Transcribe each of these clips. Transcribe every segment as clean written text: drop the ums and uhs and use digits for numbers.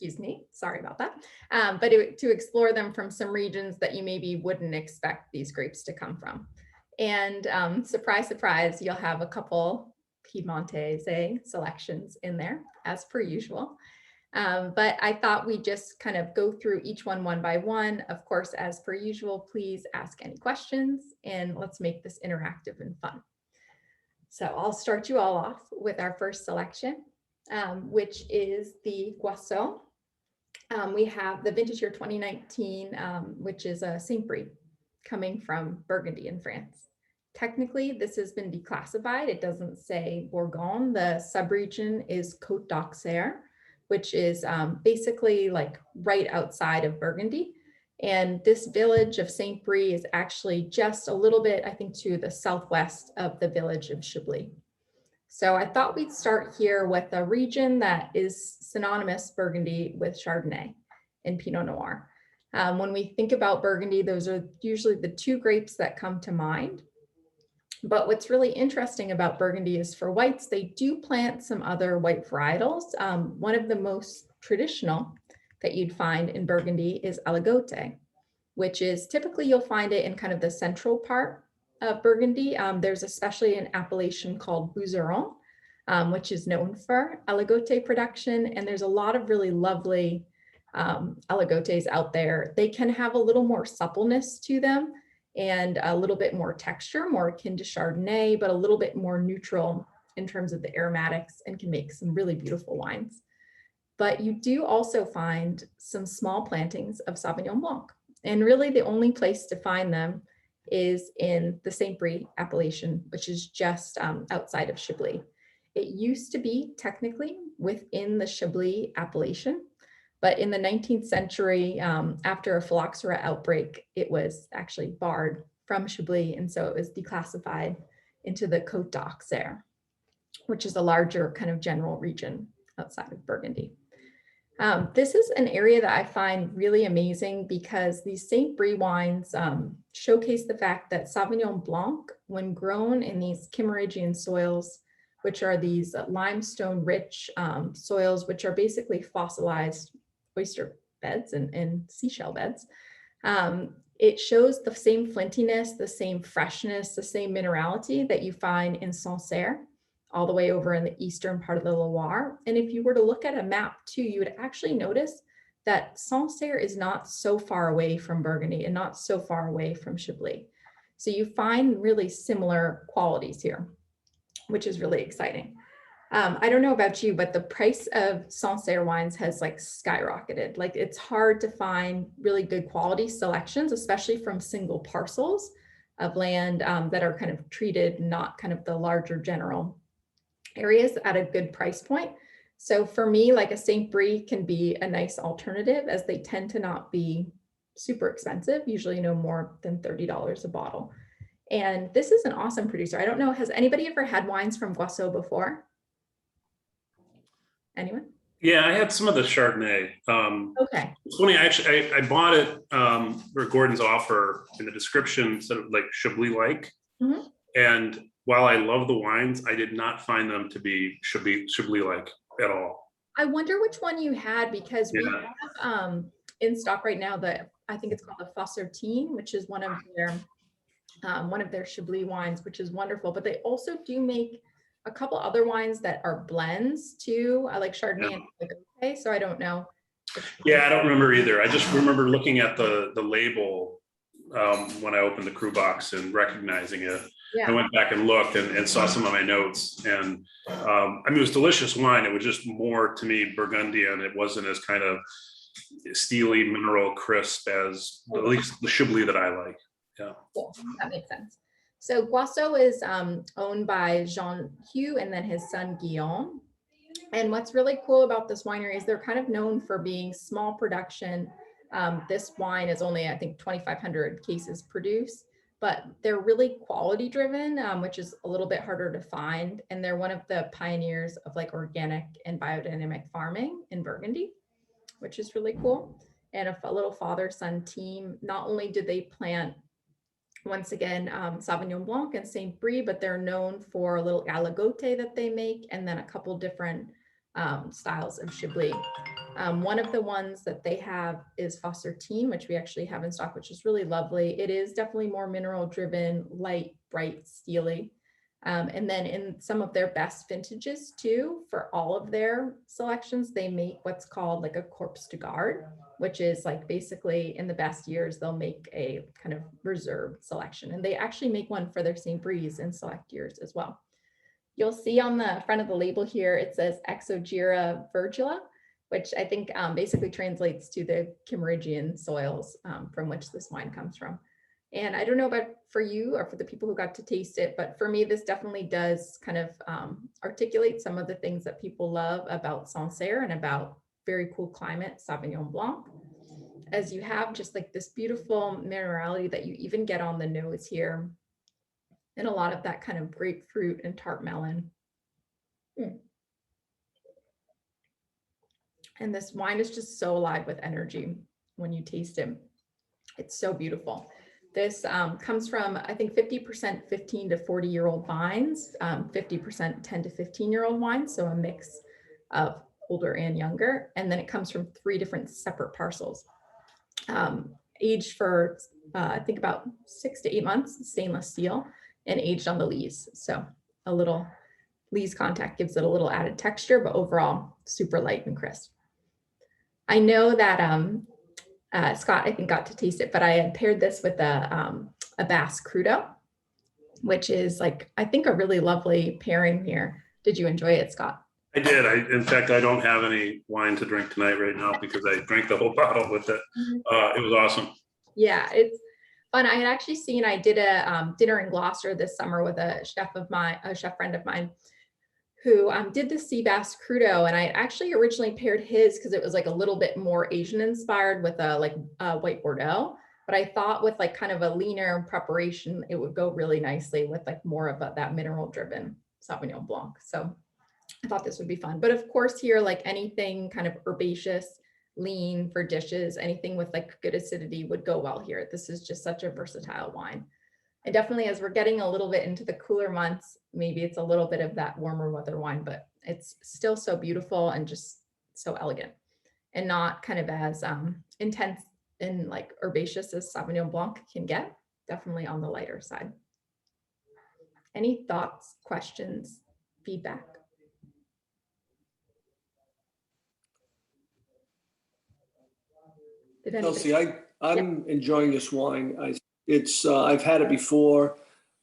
excuse me, sorry about that. But to explore them from some regions that you maybe wouldn't expect these grapes to come from. And surprise, surprise, you'll have a couple Piedmontese selections in there, as per usual. But I thought we'd just kind of go through each one by one. Of course, as per usual, please ask any questions and let's make this interactive and fun. So I'll start you all off with our first selection, which is the Guasseau. We have the vintage year 2019, which is a Saint Brie coming from Burgundy in France. Technically, this has been declassified. It doesn't say Bourgogne. The subregion is Côte d'Auxerre, which is basically like right outside of Burgundy. And this village of Saint Brie is actually just a little bit, I think, to the southwest of the village of Chablis. So I thought we'd start here with a region that is synonymous Burgundy with Chardonnay and Pinot Noir. When we think about Burgundy, those are usually the two grapes that come to mind. But what's really interesting about Burgundy is for whites, they do plant some other white varietals. One of the most traditional that you'd find in Burgundy is Aligote, which is typically you'll find it in kind of the central part of Burgundy. There's especially an appellation called Bouzeron, which is known for Aligote production. And there's a lot of really lovely Aligotes out there. They can have a little more suppleness to them and a little bit more texture, more akin to Chardonnay, but a little bit more neutral in terms of the aromatics and can make some really beautiful wines. But you do also find some small plantings of Sauvignon Blanc. And really the only place to find them is in the Saint Brie appellation, which is just outside of Chablis. It used to be technically within the Chablis appellation, but in the 19th century, after a phylloxera outbreak, it was actually barred from Chablis. And so it was declassified into the Côte d'Auxerre, which is a larger kind of general region outside of Burgundy. This is an area that I find really amazing because these Saint Brie wines showcase the fact that Sauvignon Blanc, when grown in these Kimmeridgian soils, which are these limestone-rich soils, which are basically fossilized oyster beds and seashell beds, it shows the same flintiness, the same freshness, the same minerality that you find in Sancerre, all the way over in the eastern part of the Loire. And if you were to look at a map too, you would actually notice that Sancerre is not so far away from Burgundy and not so far away from Chablis. So you find really similar qualities here, which is really exciting. I don't know about you, but the price of Sancerre wines has like skyrocketed. Like it's hard to find really good quality selections, especially from single parcels of land that are kind of treated, not kind of the larger general areas at a good price point. So for me, like a Saint Brie can be a nice alternative as they tend to not be super expensive, usually no more than $30 a bottle. And this is an awesome producer. I don't know, has anybody ever had wines from Guasseau before? Anyone? Yeah, I had some of the Chardonnay. Okay. It's funny, I bought it for Gordon's offer. In the description said like Chablis-like. Mm-hmm. And while I love the wines, I did not find them to be Chablis-like at all. I wonder which one you had, because we have in stock right now I think it's called the Fossertine, which is one of their Chablis wines, which is wonderful. But they also do make a couple other wines that are blends too. I like Chardonnay and Aligote, so I don't know. Yeah, I don't remember either. I just remember looking at the label when I opened the CruBox and recognizing it. Yeah. I went back and looked and saw some of my notes, and I mean, it was delicious wine. It was just more to me Burgundian. It wasn't as kind of steely, mineral, crisp as at least the Chablis that I like. Yeah, cool. That makes sense. So Guasseau is owned by Jean Hugh and then his son Guillaume. And what's really cool about this winery is they're kind of known for being small production. This wine is only, I think, 2,500 cases produced, but they're really quality driven, which is a little bit harder to find. And they're one of the pioneers of like organic and biodynamic farming in Burgundy, which is really cool. And a little father-son team. Not only did they plant, once again, Sauvignon Blanc and Saint Brie, but they're known for a little Aligote that they make, and then a couple different styles of Chablis. One of the ones that they have is Foster Teen, which we actually have in stock, which is really lovely. It is definitely more mineral driven, light, bright, steely. And then in some of their best vintages too, for all of their selections, they make what's called like a corpse de garde, which is like basically in the best years, they'll make a kind of reserved selection. And they actually make one for their St. Bries in select years as well. You'll see on the front of the label here, it says Exogyra virgula, which I think basically translates to the Kimmeridgian soils from which this wine comes from. And I don't know about for you or for the people who got to taste it, but for me, this definitely does kind of articulate some of the things that people love about Sancerre and about very cool climate Sauvignon Blanc. As you have just like this beautiful minerality that you even get on the nose here, and a lot of that kind of grapefruit and tart melon. And this wine is just so alive with energy when you taste it. It's so beautiful. This comes from, I think, 50% 15 to 40-year-old vines, 50% 10 to 15-year-old wines, so a mix of older and younger. And then it comes from 3 different separate parcels, aged for, I think, about 6 to 8 months, stainless steel, and aged on the lees. So a little lees contact gives it a little added texture, but overall super light and crisp. I know that Scott, I think, got to taste it, but I had paired this with a Basque Crudo, which is like, I think, a really lovely pairing here. Did you enjoy it, Scott? I did. In fact, I don't have any wine to drink tonight right now because I drank the whole bottle with it. It was awesome. Yeah, it's fun. I had actually seen, I did a dinner in Gloucester this summer with a chef friend of mine, who did the sea bass crudo, and I actually originally paired his because it was like a little bit more Asian inspired with a white Bordeaux. But I thought with like kind of a leaner preparation, it would go really nicely with like more of that mineral driven Sauvignon Blanc. So I thought this would be fun. But of course here, like anything kind of herbaceous, lean for dishes, anything with like good acidity would go well here. This is just such a versatile wine. And definitely as we're getting a little bit into the cooler months, maybe it's a little bit of that warmer weather wine, but it's still so beautiful and just so elegant and not kind of as intense and like herbaceous as Sauvignon Blanc can get, definitely on the lighter side. Any thoughts, questions, feedback? Chelsea, I'm enjoying this wine. I've had it before.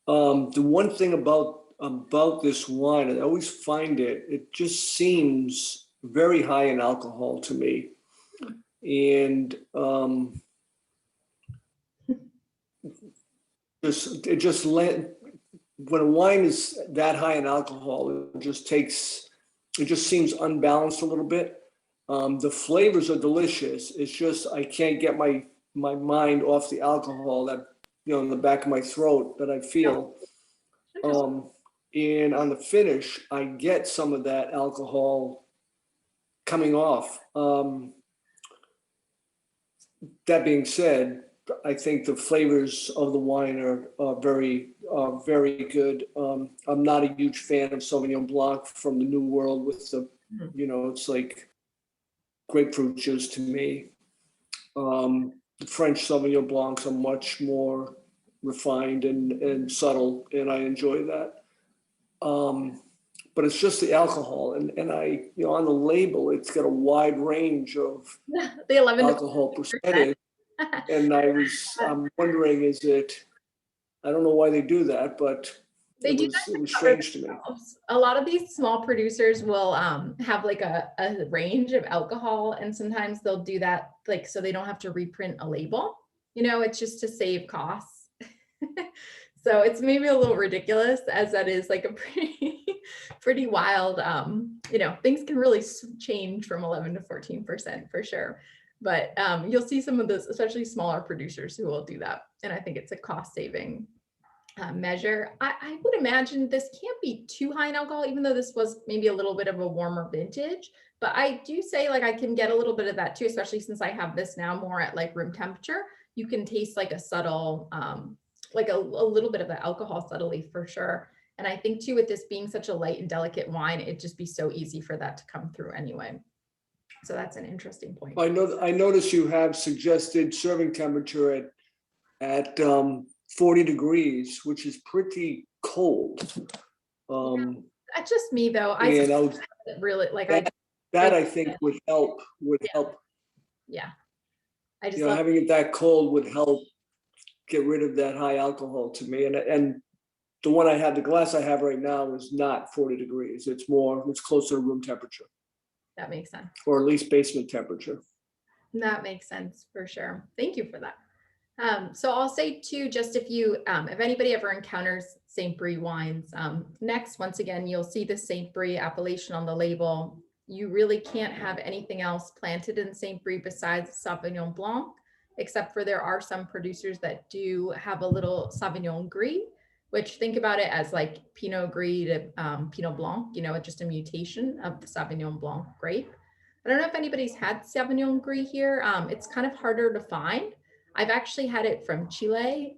The one thing about this wine, I always find it just seems very high in alcohol to me. And when a wine is that high in alcohol, it just seems unbalanced a little bit. The flavors are delicious. It's just I can't get my mind off the alcohol that in the back of my throat that I feel. And on the finish, I get some of that alcohol coming off. That being said, I think the flavors of the wine are very good. I'm not a huge fan of Sauvignon Blanc from the New World with the, it's like grapefruit juice to me. The French Sauvignon Blancs are much more refined and subtle, and I enjoy that. But it's just the alcohol, and I, on the label, it's got a wide range of the 11 alcohol percentage, and I'm wondering, I don't know why they do that, but it was strange to me. A lot of these small producers will have like a range of alcohol, and sometimes they'll do that like so they don't have to reprint a label. It's just to save costs. So it's maybe a little ridiculous, as that is like a pretty wild. Things can really change from 11 to 14% for sure. But you'll see some of those, especially smaller producers, who will do that, and I think it's a cost saving measure. I would imagine this can't be too high in alcohol, even though this was maybe a little bit of a warmer vintage. But I do say like I can get a little bit of that too, especially since I have this now more at like room temperature. You can taste like a subtle, like a little bit of the alcohol subtly for sure. And I think too, with this being such a light and delicate wine, it'd just be so easy for that to come through anyway. So that's an interesting point. I notice you have suggested serving temperature at 40 degrees, which is pretty cold. That's just me though. I really like that I think would help. Yeah. I just having it that cold would help get rid of that high alcohol to me. And the one I have, the glass I have right now is not 40 degrees. It's closer to room temperature. That makes sense. Or at least basement temperature. That makes sense for sure. Thank you for that. So I'll say too, just if anybody ever encounters St. Brie wines, next, once again, you'll see the St. Brie appellation on the label. You really can't have anything else planted in St. Brie besides Sauvignon Blanc, except for there are some producers that do have a little Sauvignon Gris, which think about it as like Pinot Gris to Pinot Blanc, it's just a mutation of the Sauvignon Blanc grape. I don't know if anybody's had Sauvignon Gris here. It's kind of harder to find. I've actually had it from Chile,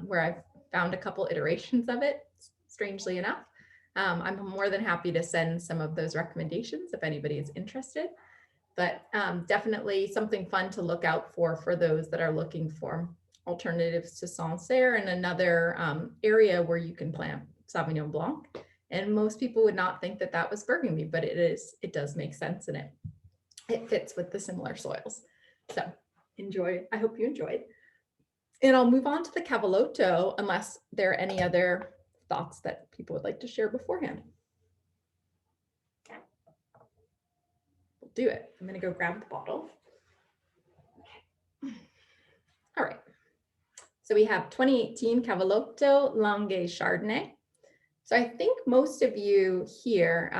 where I've found a couple iterations of it, strangely enough. I'm more than happy to send some of those recommendations if anybody is interested, but definitely something fun to look out for those that are looking for alternatives to Sancerre and another area where you can plant Sauvignon Blanc. And most people would not think that that was Burgundy, but it does make sense, and it fits with the similar soils. So enjoy. I hope you enjoyed. And I'll move on to the Cavallotto unless there are any other thoughts that people would like to share beforehand. We'll do it. I'm going to go grab the bottle. All right. So we have 2018 Cavallotto Langhe Chardonnay. So I think most of you here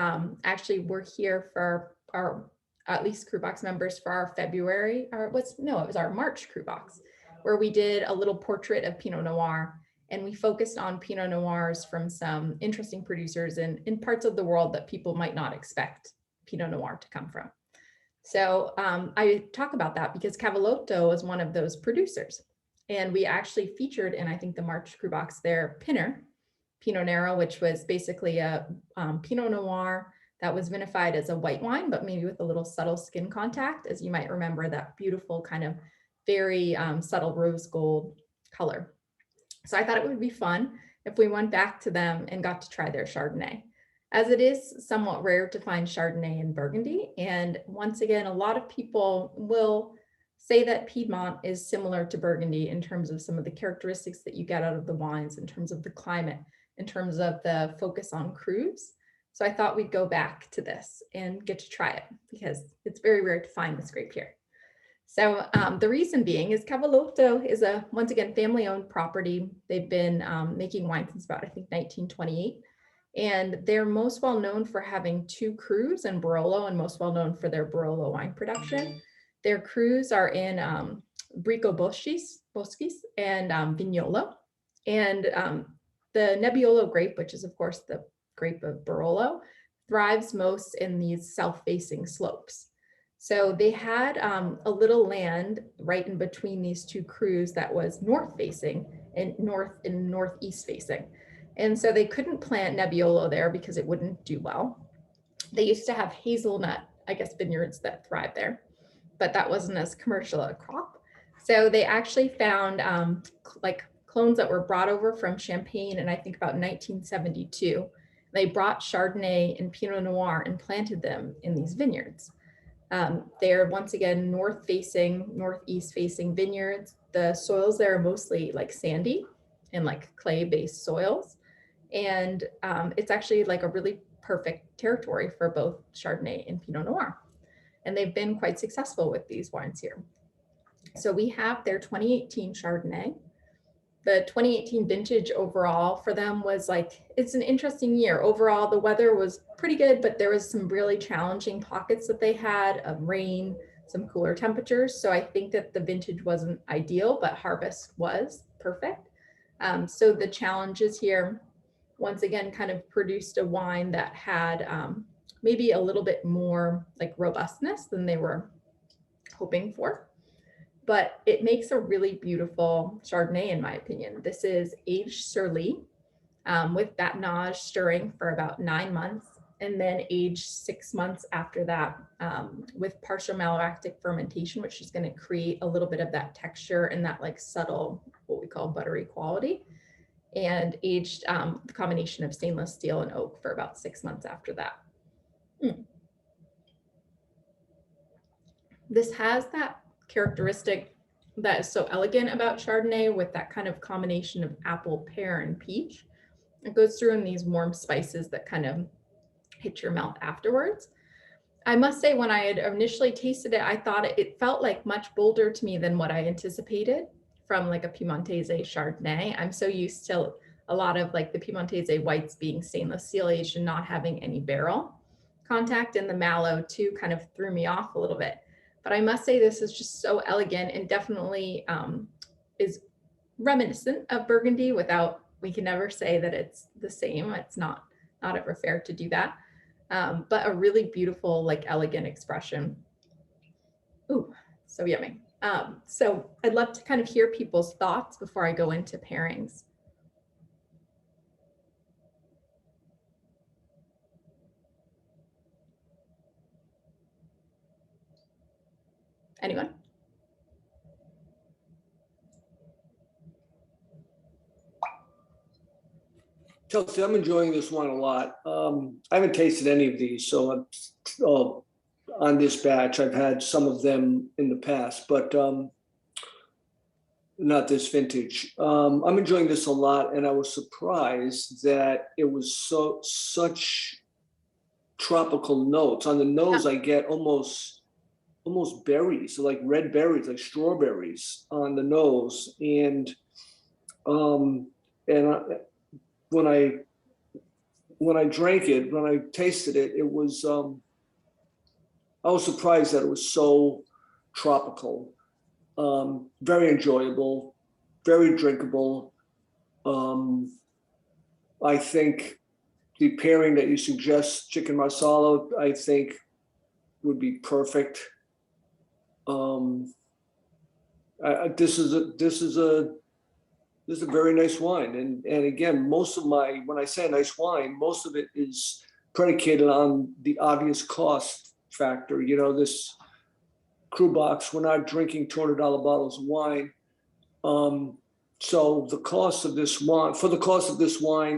actually were here for our, at least CruBox members, for our February, or it was our March CruBox, where we did a little portrait of Pinot Noir, and we focused on Pinot Noirs from some interesting producers in parts of the world that people might not expect Pinot Noir to come from. So I talk about that because Cavallotto is one of those producers. And we actually featured in, I think, the March CruBox their Pinner, Pinot Nero, which was basically a Pinot Noir that was vinified as a white wine, but maybe with a little subtle skin contact, as you might remember that beautiful kind of very subtle rose gold color. So I thought it would be fun if we went back to them and got to try their Chardonnay, as it is somewhat rare to find Chardonnay in Burgundy. And once again, a lot of people will say that Piedmont is similar to Burgundy in terms of some of the characteristics that you get out of the wines, in terms of the climate, in terms of the focus on crus. So I thought we'd go back to this and get to try it because it's very rare to find this grape here. So the reason being is Cavallotto is a, once again, family-owned property. They've been making wine since about, I think, 1928. And they're most well known for having 2 crus in Barolo, and most well known for their Barolo wine production. Their crus are in Brico Boscis and Vignolo. And the Nebbiolo grape, which is of course the grape of Barolo, thrives most in these south-facing slopes. So they had a little land right in between these 2 crus that was north-facing and northeast facing. And so they couldn't plant Nebbiolo there because it wouldn't do well. They used to have hazelnut, I guess, vineyards that thrive there, but that wasn't as commercial a crop. So they actually found like clones that were brought over from Champagne in, I think, about 1972. They brought Chardonnay and Pinot Noir and planted them in these vineyards. They're once again northeast facing vineyards. The soils there are mostly like sandy and like clay-based soils. And it's actually like a really perfect territory for both Chardonnay and Pinot Noir. And they've been quite successful with these wines here. So we have their 2018 Chardonnay. The 2018 vintage overall for them was like, it's an interesting year. Overall, the weather was pretty good, but there was some really challenging pockets that they had of rain, some cooler temperatures. So I think that the vintage wasn't ideal, but harvest was perfect. So the challenges here, once again, kind of produced a wine that had maybe a little bit more like robustness than they were hoping for. But it makes a really beautiful Chardonnay, in my opinion. This is aged Surly. with batonnage stirring for about 9 months, and then aged 6 months after that with partial malolactic fermentation, which is going to create a little bit of that texture and that like subtle, what we call buttery quality, and aged the combination of stainless steel and oak for about 6 months after that. This has that characteristic that is so elegant about Chardonnay, with that kind of combination of apple, pear, and peach. It goes through in these warm spices that kind of hit your mouth afterwards. I must say, when I had initially tasted it, I thought it felt like much bolder to me than what I anticipated from like a Piemontese Chardonnay. I'm so used to a lot of like the Piemontese whites being stainless steel aged and not having any barrel contact, and the mallow too kind of threw me off a little bit. But I must say this is just so elegant, and definitely is reminiscent of Burgundy without, we can never say that it's the same. It's not ever fair to do that. But a really beautiful, like elegant expression. Ooh, so yummy. So I'd love to kind of hear people's thoughts before I go into pairings. Anyone? Chelsea, I'm enjoying this wine a lot. I haven't tasted any of these, so I'm on this batch. I've had some of them in the past, but not this vintage. I'm enjoying this a lot, and I was surprised that it was such tropical notes. On the nose, I get almost berries, like red berries, like strawberries on the nose, and when I drank it, when I tasted it, it was I was surprised that it was so tropical. Very enjoyable, very drinkable. I think the pairing that you suggest, chicken marsala, I think would be perfect. This is a very nice wine, and again, most of when I say a nice wine, most of it is predicated on the obvious cost factor. You know, this CruBox, we're not drinking $200 bottles of wine. So the cost of this wine,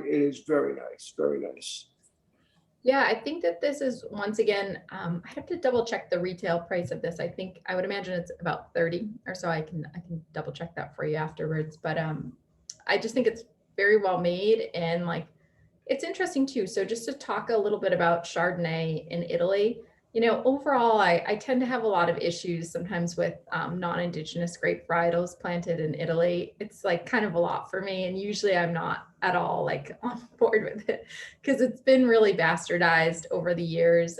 it is very nice, very nice. Yeah, I think that this is, once again, I'd have to double check the retail price of this. I would imagine it's about 30 or so. I can double check that for you afterwards. But I just think it's very well made, and like it's interesting too. So just to talk a little bit about Chardonnay in Italy, you know, overall, I tend to have a lot of issues sometimes with non-Indigenous grape varietals planted in Italy. It's like kind of a lot for me. And usually I'm not at all like on board with it because it's been really bastardized over the years.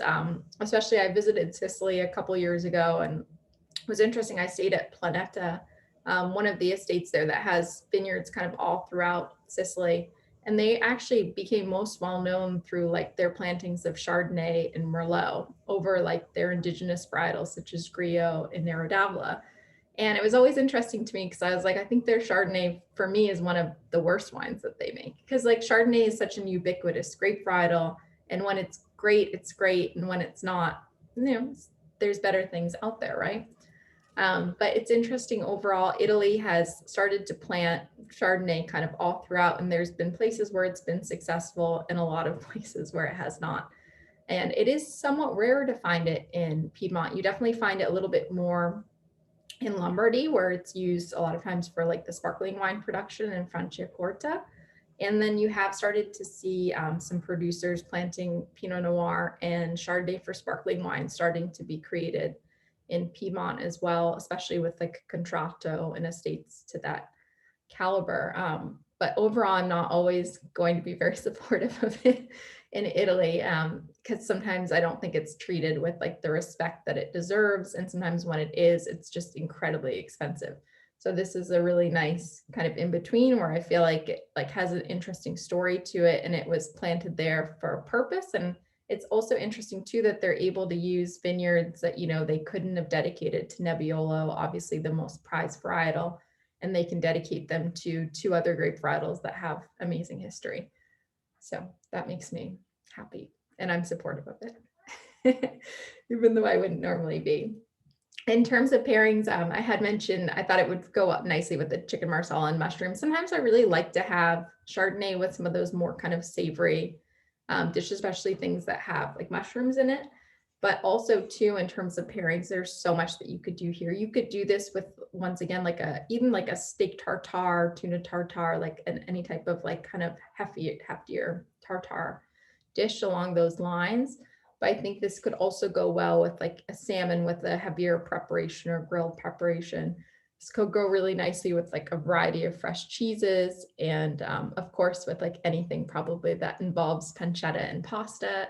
Especially I visited Sicily a couple years ago, and it was interesting. I stayed at Planeta, one of the estates there that has vineyards kind of all throughout Sicily. And they actually became most well known through like their plantings of Chardonnay and Merlot over like their indigenous varietals such as Griot and Nero d'Avola. And it was always interesting to me because I was like, I think their Chardonnay for me is one of the worst wines that they make, because like Chardonnay is such an ubiquitous grape varietal, and when it's great, it's great, and when it's not, you know, there's better things out there, right? But it's interesting overall. Italy has started to plant Chardonnay kind of all throughout, and there's been places where it's been successful and a lot of places where it has not. And it is somewhat rare to find it in Piedmont. You definitely find it a little bit more in Lombardy, where it's used a lot of times for like the sparkling wine production in Franciacorta. And then you have started to see some producers planting Pinot Noir and Chardonnay for sparkling wine starting to be created in Piedmont as well, especially with like Contratto and estates to that caliber. But overall, I'm not always going to be very supportive of it in Italy, because sometimes I don't think it's treated with like the respect that it deserves. And sometimes when it is, it's just incredibly expensive. So this is a really nice kind of in between where I feel like it like has an interesting story to it, and it was planted there for a purpose. And it's also interesting too that they're able to use vineyards that, you know, they couldn't have dedicated to Nebbiolo, obviously the most prized varietal, and they can dedicate them to two other grape varietals that have amazing history. So that makes me happy, and I'm supportive of it, even though I wouldn't normally be. In terms of pairings, I had mentioned I thought it would go up nicely with the chicken marsala and mushrooms. Sometimes I really like to have Chardonnay with some of those more kind of savory dishes, especially things that have like mushrooms in it. But also too, in terms of pairings, there's so much that you could do here. You could do this with, once again, like even like a steak tartare, tuna tartare, like any type of like kind of heftier tartare dish along those lines. But I think this could also go well with like a salmon with a heavier preparation or grilled preparation. This could go really nicely with like a variety of fresh cheeses, and of course with like anything probably that involves pancetta and pasta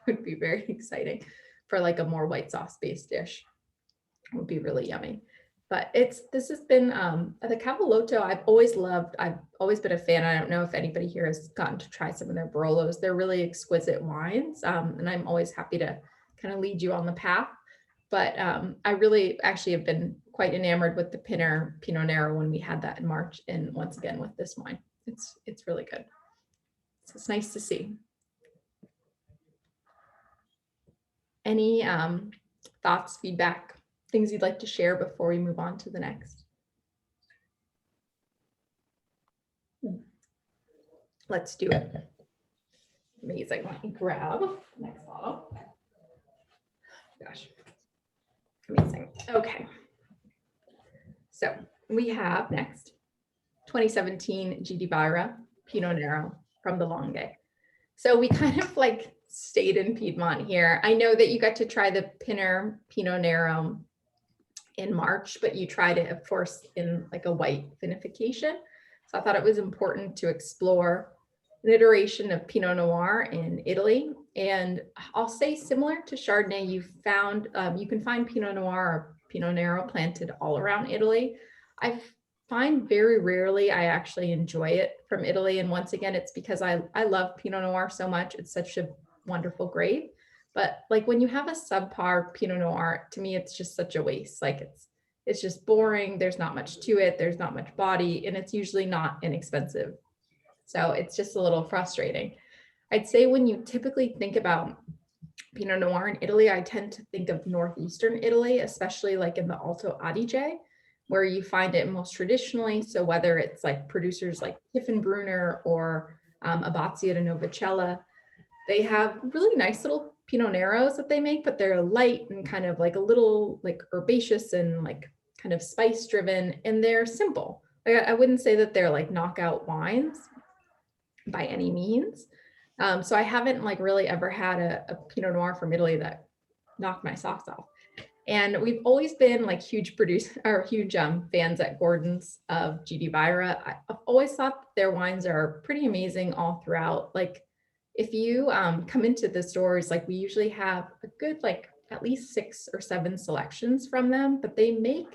would be very exciting for like a more white sauce based dish. It would be really yummy. But this has been the Cavallotto I've always loved. I've always been a fan. I don't know if anybody here has gotten to try some of their Barolos. They're really exquisite wines, and I'm always happy to kind of lead you on the path. But I really actually have been quite enamored with the Pinot Nero when we had that in March, and once again with this wine. It's really good. So it's nice to see. Any thoughts, feedback, things you'd like to share before we move on to the next? Let's do it. Amazing. Let me grab the next bottle. Gosh. Amazing. Okay. So we have next 2017 GD Byra Pinot Nero from the Longue. So we kind of like stayed in Piedmont here. I know that you got to try the Pinot Nero in March, but you tried it, of course, in like a white vinification. So I thought it was important to explore an iteration of Pinot Noir in Italy. And I'll say similar to Chardonnay, you can find Pinot Noir or Pinot Nero planted all around Italy. I find very rarely I actually enjoy it from Italy. And once again, it's because I love Pinot Noir so much. It's such a wonderful grape. But like when you have a subpar Pinot Noir, to me, it's just such a waste. Like it's just boring. There's not much to it. There's not much body, and it's usually not inexpensive. So it's just a little frustrating. I'd say when you typically think about Pinot Noir in Italy, I tend to think of Northeastern Italy, especially like in the Alto Adige, where you find it most traditionally. So whether it's like producers like Tiefenbrunner or Abbazia di Novicella, they have really nice little Pinot Neros that they make, but they're light and kind of like a little like herbaceous and like kind of spice driven, and they're simple. Like, I wouldn't say that they're like knockout wines by any means. So I haven't like really ever had a Pinot Noir from Italy that knocked my socks off. And we've always been like huge fans at Gordon's of GD Byra. I've always thought their wines are pretty amazing all throughout. Like if you come into the stores, like we usually have a good like at least 6 or 7 selections from them, but they make,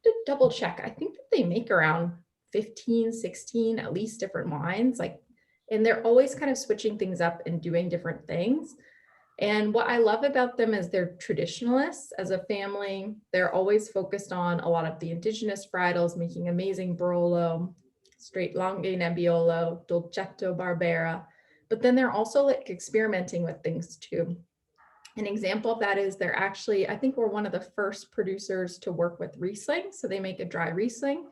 to double check, I think that they make around 15, 16 at least different wines. Like, and they're always kind of switching things up and doing different things. And what I love about them is they're traditionalists as a family. They're always focused on a lot of the indigenous varietals, making amazing Barolo, straight Longue Nebbiolo, Dolcetto Barbera. But then they're also like experimenting with things too. An example of that is they're actually, I think we're one of the first producers to work with Riesling. So they make a dry Riesling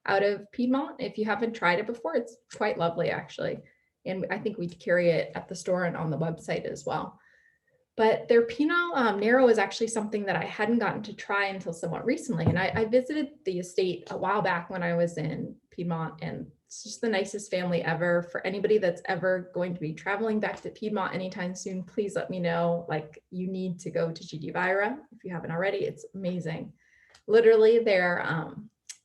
out of Piedmont. If you haven't tried it before, it's quite lovely actually. And I think we carry it at the store and on the website as well. But their Pinot Nero is actually something that I hadn't gotten to try until somewhat recently. And I visited the estate a while back when I was in Piedmont, and it's just the nicest family ever. For anybody that's ever going to be traveling back to Piedmont anytime soon, please let me know. Like, you need to go to GD Byra if you haven't already. It's amazing. Literally, their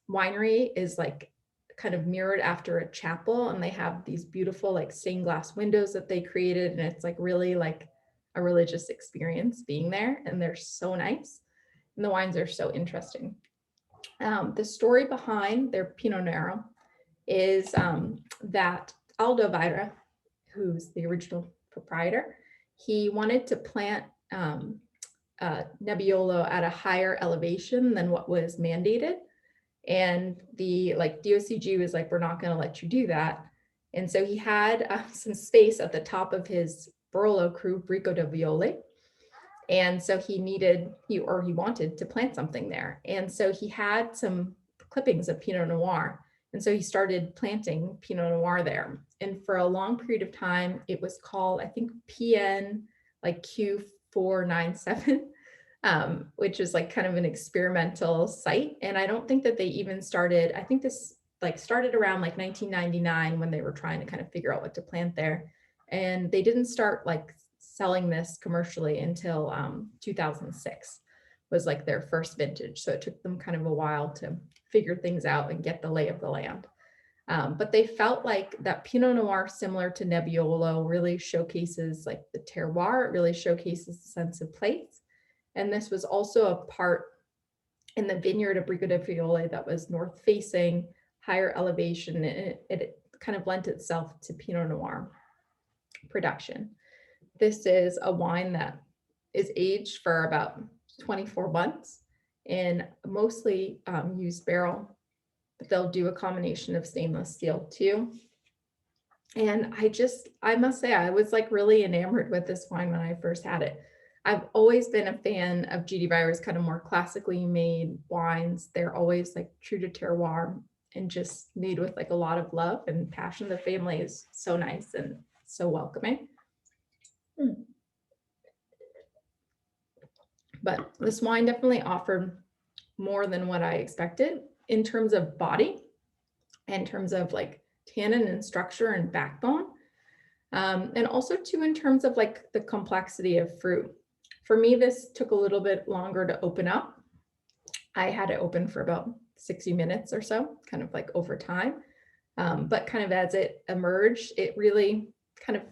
winery is like kind of mirrored after a chapel, and they have these beautiful like stained glass windows that they created, and it's like really like a religious experience being there, and they're so nice, and the wines are so interesting. The story behind their Pinot Nero is that Aldo Byra, who's the original proprietor, he wanted to plant Nebbiolo at a higher elevation than what was mandated. And the like DOCG was like, we're not going to let you do that. And so he had some space at the top of his Barolo Cru Brico de Viole. And so he wanted to plant something there. And so he had some clippings of Pinot Noir. And so he started planting Pinot Noir there. And for a long period of time, it was called, I think, PN like Q497, which is like kind of an experimental site. And I don't think that they even started, I think this like started around like 1999 when they were trying to kind of figure out what to plant there. And they didn't start like selling this commercially until 2006 was like their first vintage. So it took them kind of a while to figure things out and get the lay of the land. But they felt like that Pinot Noir, similar to Nebbiolo, really showcases like the terroir. It really showcases the sense of place. And this was also a part in the vineyard of Brico de Fiole that was north facing, higher elevation. It kind of lent itself to Pinot Noir production. This is a wine that is aged for about 24 months in mostly used barrel, but they'll do a combination of stainless steel too. And I must say, I was like really enamored with this wine when I first had it. I've always been a fan of GD Byra's kind of more classically made wines. They're always like true to terroir and just made with like a lot of love and passion. The family is so nice and so welcoming. But this wine definitely offered more than what I expected in terms of body, in terms of like tannin and structure and backbone. And also too, in terms of like the complexity of fruit. For me, this took a little bit longer to open up. I had it open for about 60 minutes or so, kind of like over time. But kind of as it emerged, it really kind of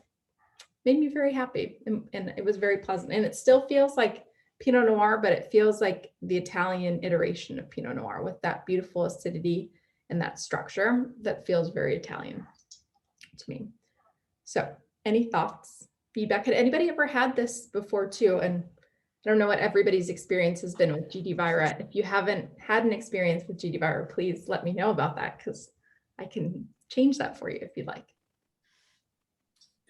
made me very happy, and it was very pleasant. And it still feels like Pinot Noir, but it feels like the Italian iteration of Pinot Noir with that beautiful acidity and that structure that feels very Italian to me. So any thoughts, feedback? Had anybody ever had this before too? And I don't know what everybody's experience has been with GD Byra. If you haven't had an experience with GD Byra, please let me know about that, because I can change that for you if you'd like.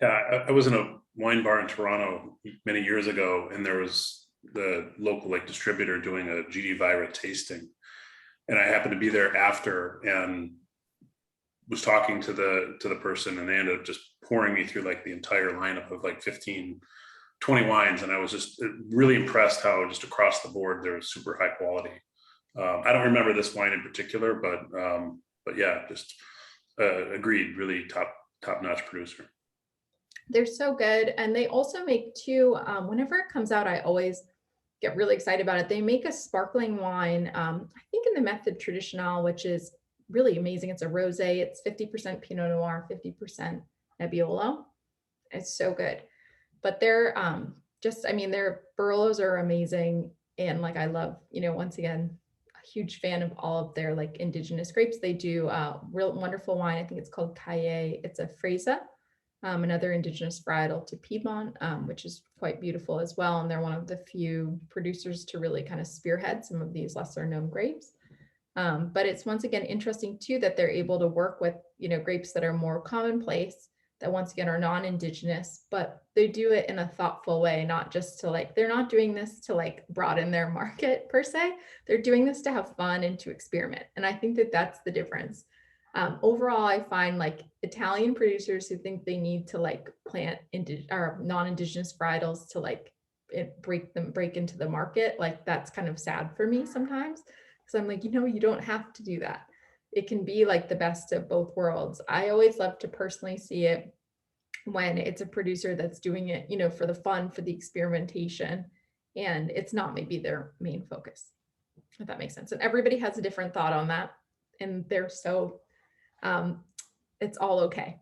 Yeah, I was in a wine bar in Toronto many years ago, and there was the local like distributor doing a GD Byra tasting, and I happened to be there after and was talking to the person, and they ended up just pouring me through like the entire lineup of like 15, 20 wines, and I was just really impressed how just across the board they're super high quality. I don't remember this wine in particular, but yeah, just agreed, really top-notch producer. They're so good. And they also make too, whenever it comes out, I always get really excited about it. They make a sparkling wine, I think in the Method Traditional, which is really amazing. It's a rosé. It's 50% Pinot Noir, 50% Nebbiolo. It's so good. But they're their Barolos are amazing. And like, I love, once again, a huge fan of all of their like indigenous grapes. They do real wonderful wine. I think it's called Caille. It's a Fresa. Another indigenous varietal to Piedmont, which is quite beautiful as well. And they're one of the few producers to really kind of spearhead some of these lesser known grapes. But it's once again interesting too that they're able to work with, grapes that are more commonplace, that once again are non-indigenous, but they do it in a thoughtful way, not just to like, they're not doing this to like broaden their market per se. They're doing this to have fun and to experiment. And I think that that's the difference. Overall, I find like Italian producers who think they need to like plant or non-indigenous varietals to like break into the market. Like that's kind of sad for me sometimes, because I'm like, you don't have to do that. It can be like the best of both worlds. I always love to personally see it when it's a producer that's doing it, for the fun, for the experimentation, and it's not maybe their main focus, if that makes sense. And everybody has a different thought on that, and they're so it's all okay,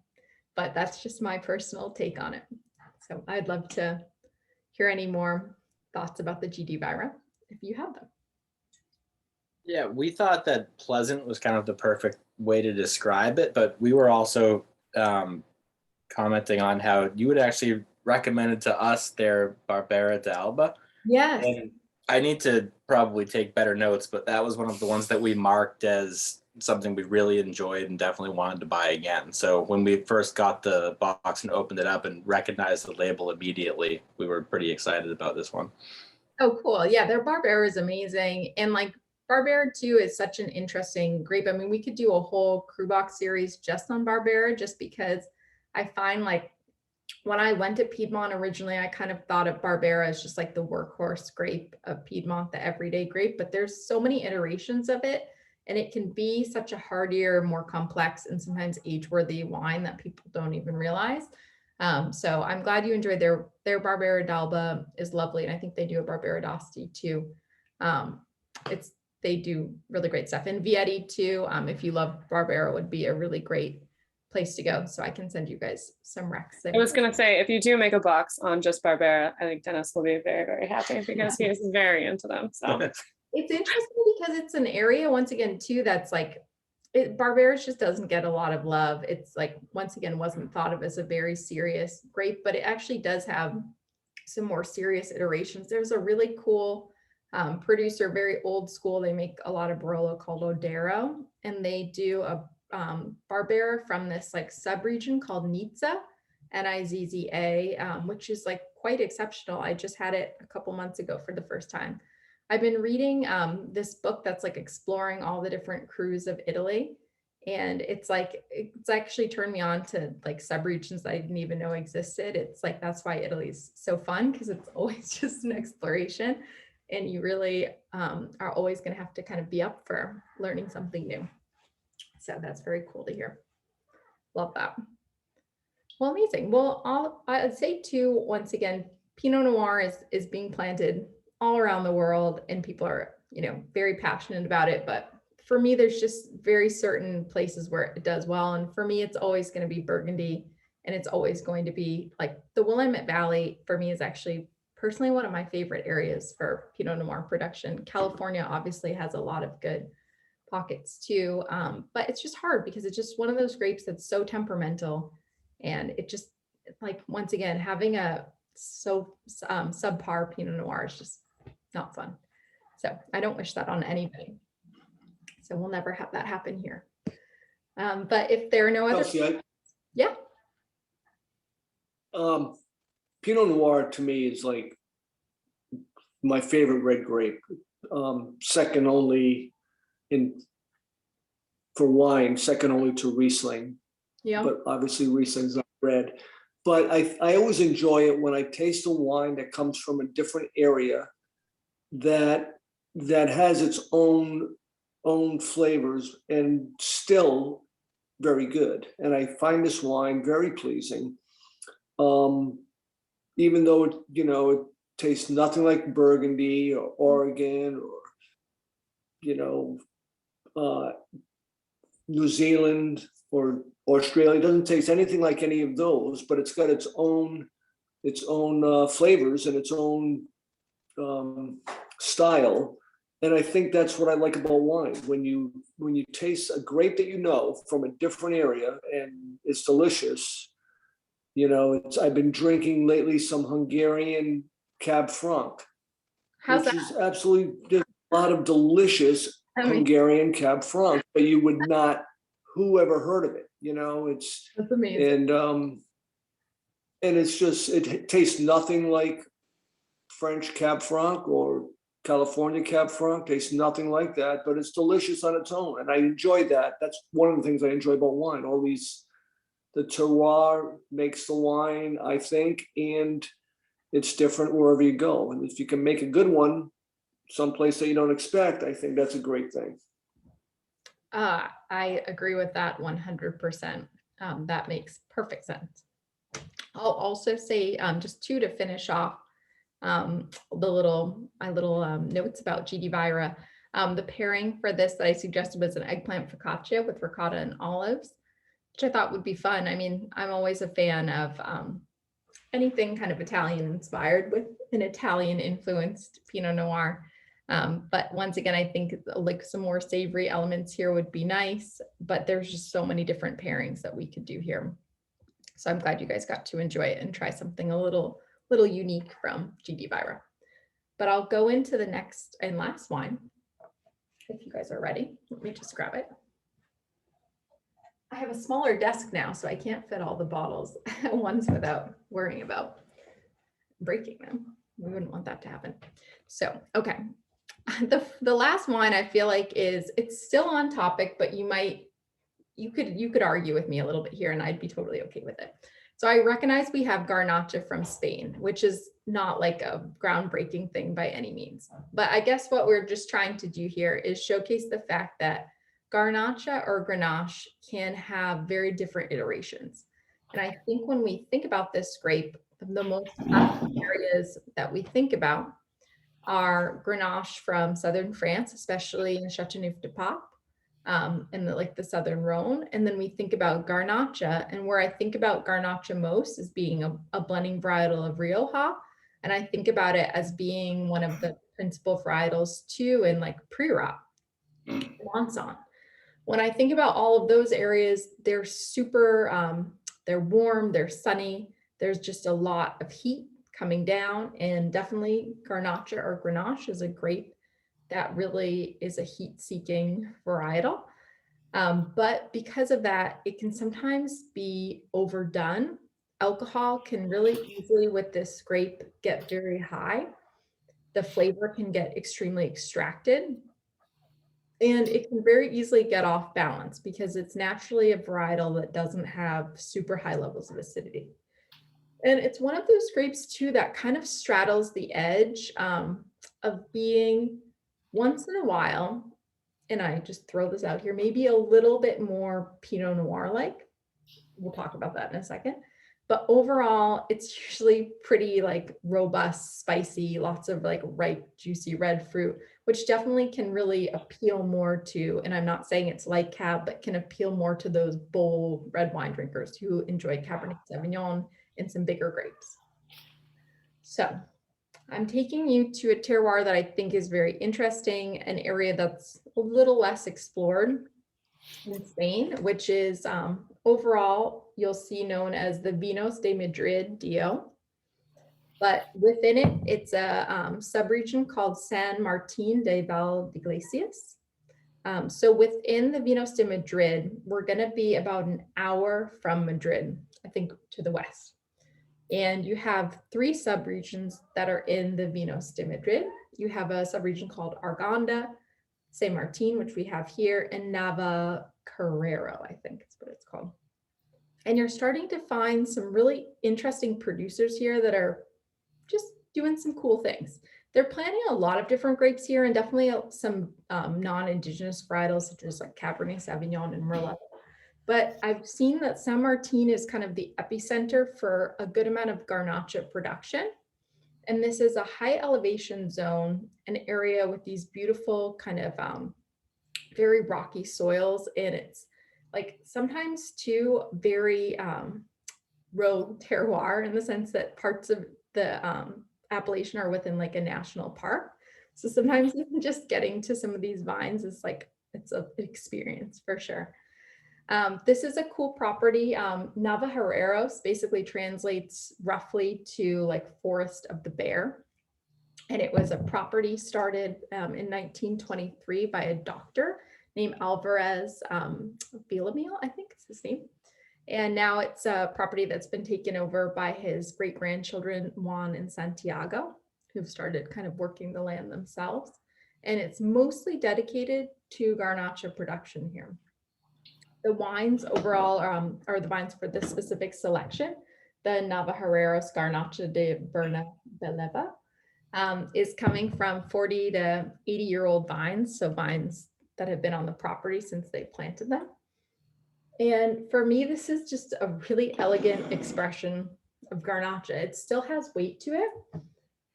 but that's just my personal take on it. So I'd love to hear any more thoughts about the GD Byra if you have them. Yeah, we thought that pleasant was kind of the perfect way to describe it, but we were also commenting on how you would actually recommended to us their Barbera d'Alba. Yes. And I need to probably take better notes, but that was one of the ones that we marked as something we really enjoyed and definitely wanted to buy again. So when we first got the box and opened it up and recognized the label immediately, we were pretty excited about this one. Oh, cool. Yeah, their Barbera is amazing. And like Barbera too is such an interesting grape. I mean, we could do a whole CruBox series just on Barbera, just because I find like when I went to Piedmont originally, I kind of thought of Barbera as just like the workhorse grape of Piedmont, the everyday grape, but there's so many iterations of it, and it can be such a hardier, more complex, and sometimes age-worthy wine that people don't even realize. So I'm glad you enjoyed their Barbera d'Alba is lovely, and I think they do a Barbera d'Asti too. They do really great stuff, and Vietti too. If you love Barbera, would be a really great place to go. So I can send you guys some recs there. I was gonna say, if you do make a box on just Barbera, I think Dennis will be very, very happy because he is very into them. So it's interesting because it's an area, once again, too, that's like, Barbera just doesn't get a lot of love. It's like, once again, wasn't thought of as a very serious grape, but it actually does have some more serious iterations. There's a really cool producer, very old school. They make a lot of Barolo called Odero, and they do a Barbera from this like sub-region called Nizza, Nizza, which is like quite exceptional. I just had it a couple months ago for the first time. I've been reading this book that's like exploring all the different crus of Italy. And it's actually turned me on to like sub-regions that I didn't even know existed. It's like, that's why Italy's so fun, because it's always just an exploration. And you really are always going to have to kind of be up for learning something new. So that's very cool to hear. Love that. Well, amazing. Well, I'd say too, once again, Pinot Noir is being planted all around the world, and people are, very passionate about it. But for me, there's just very certain places where it does well. And for me, it's always going to be Burgundy, and it's always going to be like the Willamette Valley for me is actually personally one of my favorite areas for Pinot Noir production. California obviously has a lot of good pockets too, but it's just hard because it's just one of those grapes that's so temperamental, and it just, like, once again, having a subpar Pinot Noir is just not fun. So I don't wish that on anybody. So we'll never have that happen here. But if there are no other, yeah. Pinot Noir to me is like my favorite red grape. Second only for wine, second only to Riesling. Yeah. But obviously Riesling's not red. But I always enjoy it when I taste a wine that comes from a different area that has its own flavors and still very good. And I find this wine very pleasing. Even though it tastes nothing like Burgundy or Oregon or New Zealand or Australia, it doesn't taste anything like any of those, but it's got its own flavors and its own style. And I think that's what I like about wine. When you taste a grape that from a different area and it's delicious. I've been drinking lately some Hungarian Cab Franc, How's which that? is absolutely, there's a lot of delicious Hungarian Cab Franc, but you would not, who ever heard of it? That's amazing. And it's just, it tastes nothing like French Cab Franc or California Cab Franc, tastes nothing like that, but it's delicious on its own. And I enjoy that. That's one of the things I enjoy about wine. The terroir makes the wine, I think, and it's different wherever you go. And if you can make a good one someplace that you don't expect, I think that's a great thing. I agree with that 100%. That makes perfect sense. I'll also say just to finish off my little notes about GD Vira. The pairing for this that I suggested was an eggplant focaccia with ricotta and olives, which I thought would be fun. I mean, I'm always a fan of anything kind of Italian inspired with an Italian influenced Pinot Noir. But once again, I think like some more savory elements here would be nice, but there's just so many different pairings that we could do here. So I'm glad you guys got to enjoy it and try something a little unique from GD Vira. But I'll go into the next and last wine. If you guys are ready, let me just grab it. I have a smaller desk now, so I can't fit all the bottles at once without worrying about breaking them. We wouldn't want that to happen. So, okay. The last wine I feel like it's still on topic, but you could argue with me a little bit here and I'd be totally okay with it. So I recognize we have Garnacha from Spain, which is not like a groundbreaking thing by any means. But I guess what we're just trying to do here is showcase the fact that Garnacha or Grenache can have very different iterations. And I think when we think about this grape, the most common areas that we think about are Grenache from southern France, especially in Châteauneuf-du-Pape, in the southern Rhone. And then we think about Garnacha, and where I think about Garnacha most is being a blending varietal of Rioja. And I think about it as being one of the principal varietals too in like Priorat, Lanson. When I think about all of those areas, they're super, they're warm, they're sunny. There's just a lot of heat coming down, and definitely Garnacha or Grenache is a grape that really is a heat-seeking varietal. But because of that, it can sometimes be overdone. Alcohol can really easily with this grape get very high. The flavor can get extremely extracted. And it can very easily get off balance because it's naturally a varietal that doesn't have super high levels of acidity. And it's one of those grapes too that kind of straddles the edge of being once in a while, and I just throw this out here, maybe a little bit more Pinot Noir-like. We'll talk about that in a second. But overall, it's usually pretty like robust, spicy, lots of like ripe, juicy red fruit, which definitely can really appeal more to, and I'm not saying it's like Cab, but can appeal more to those bold red wine drinkers who enjoy Cabernet Sauvignon and some bigger grapes. So I'm taking you to a terroir that I think is very interesting, an area that's a little less explored in Spain, which is overall, you'll see known as the Vinos de Madrid DO. But within it, it's a subregion called San Martin de Valdeiglesias. So within the Vinos de Madrid, we're going to be about an hour from Madrid, I think, to the west. And you have three subregions that are in the Vinos de Madrid. You have a subregion called Arganda, San Martin, which we have here, and Navacarrero, I think is what it's called. And you're starting to find some really interesting producers here that are just doing some cool things. They're planting a lot of different grapes here, and definitely some non-indigenous varietals such as like Cabernet Sauvignon and Merlot. But I've seen that San Martin is kind of the epicenter for a good amount of Garnacha production. And this is a high elevation zone, an area with these beautiful kind of very rocky soils. And it's like sometimes too very rogue terroir in the sense that parts of the appellation are within like a national park. So sometimes even just getting to some of these vines is like, it's an experience for sure. This is a cool property. Navajarreros basically translates roughly to like forest of the bear. And it was a property started in 1923 by a doctor named Alvarez Villamil, I think is his name. And now it's a property that's been taken over by his great-grandchildren, Juan and Santiago, who've started kind of working the land themselves. And it's mostly dedicated to Garnacha production here. The wines overall are the wines for this specific selection. The Navajarreros Garnacha de Berna Beleva is coming from 40 to 80-year-old vines, so vines that have been on the property since they planted them. And for me, this is just a really elegant expression of Garnacha. It still has weight to it,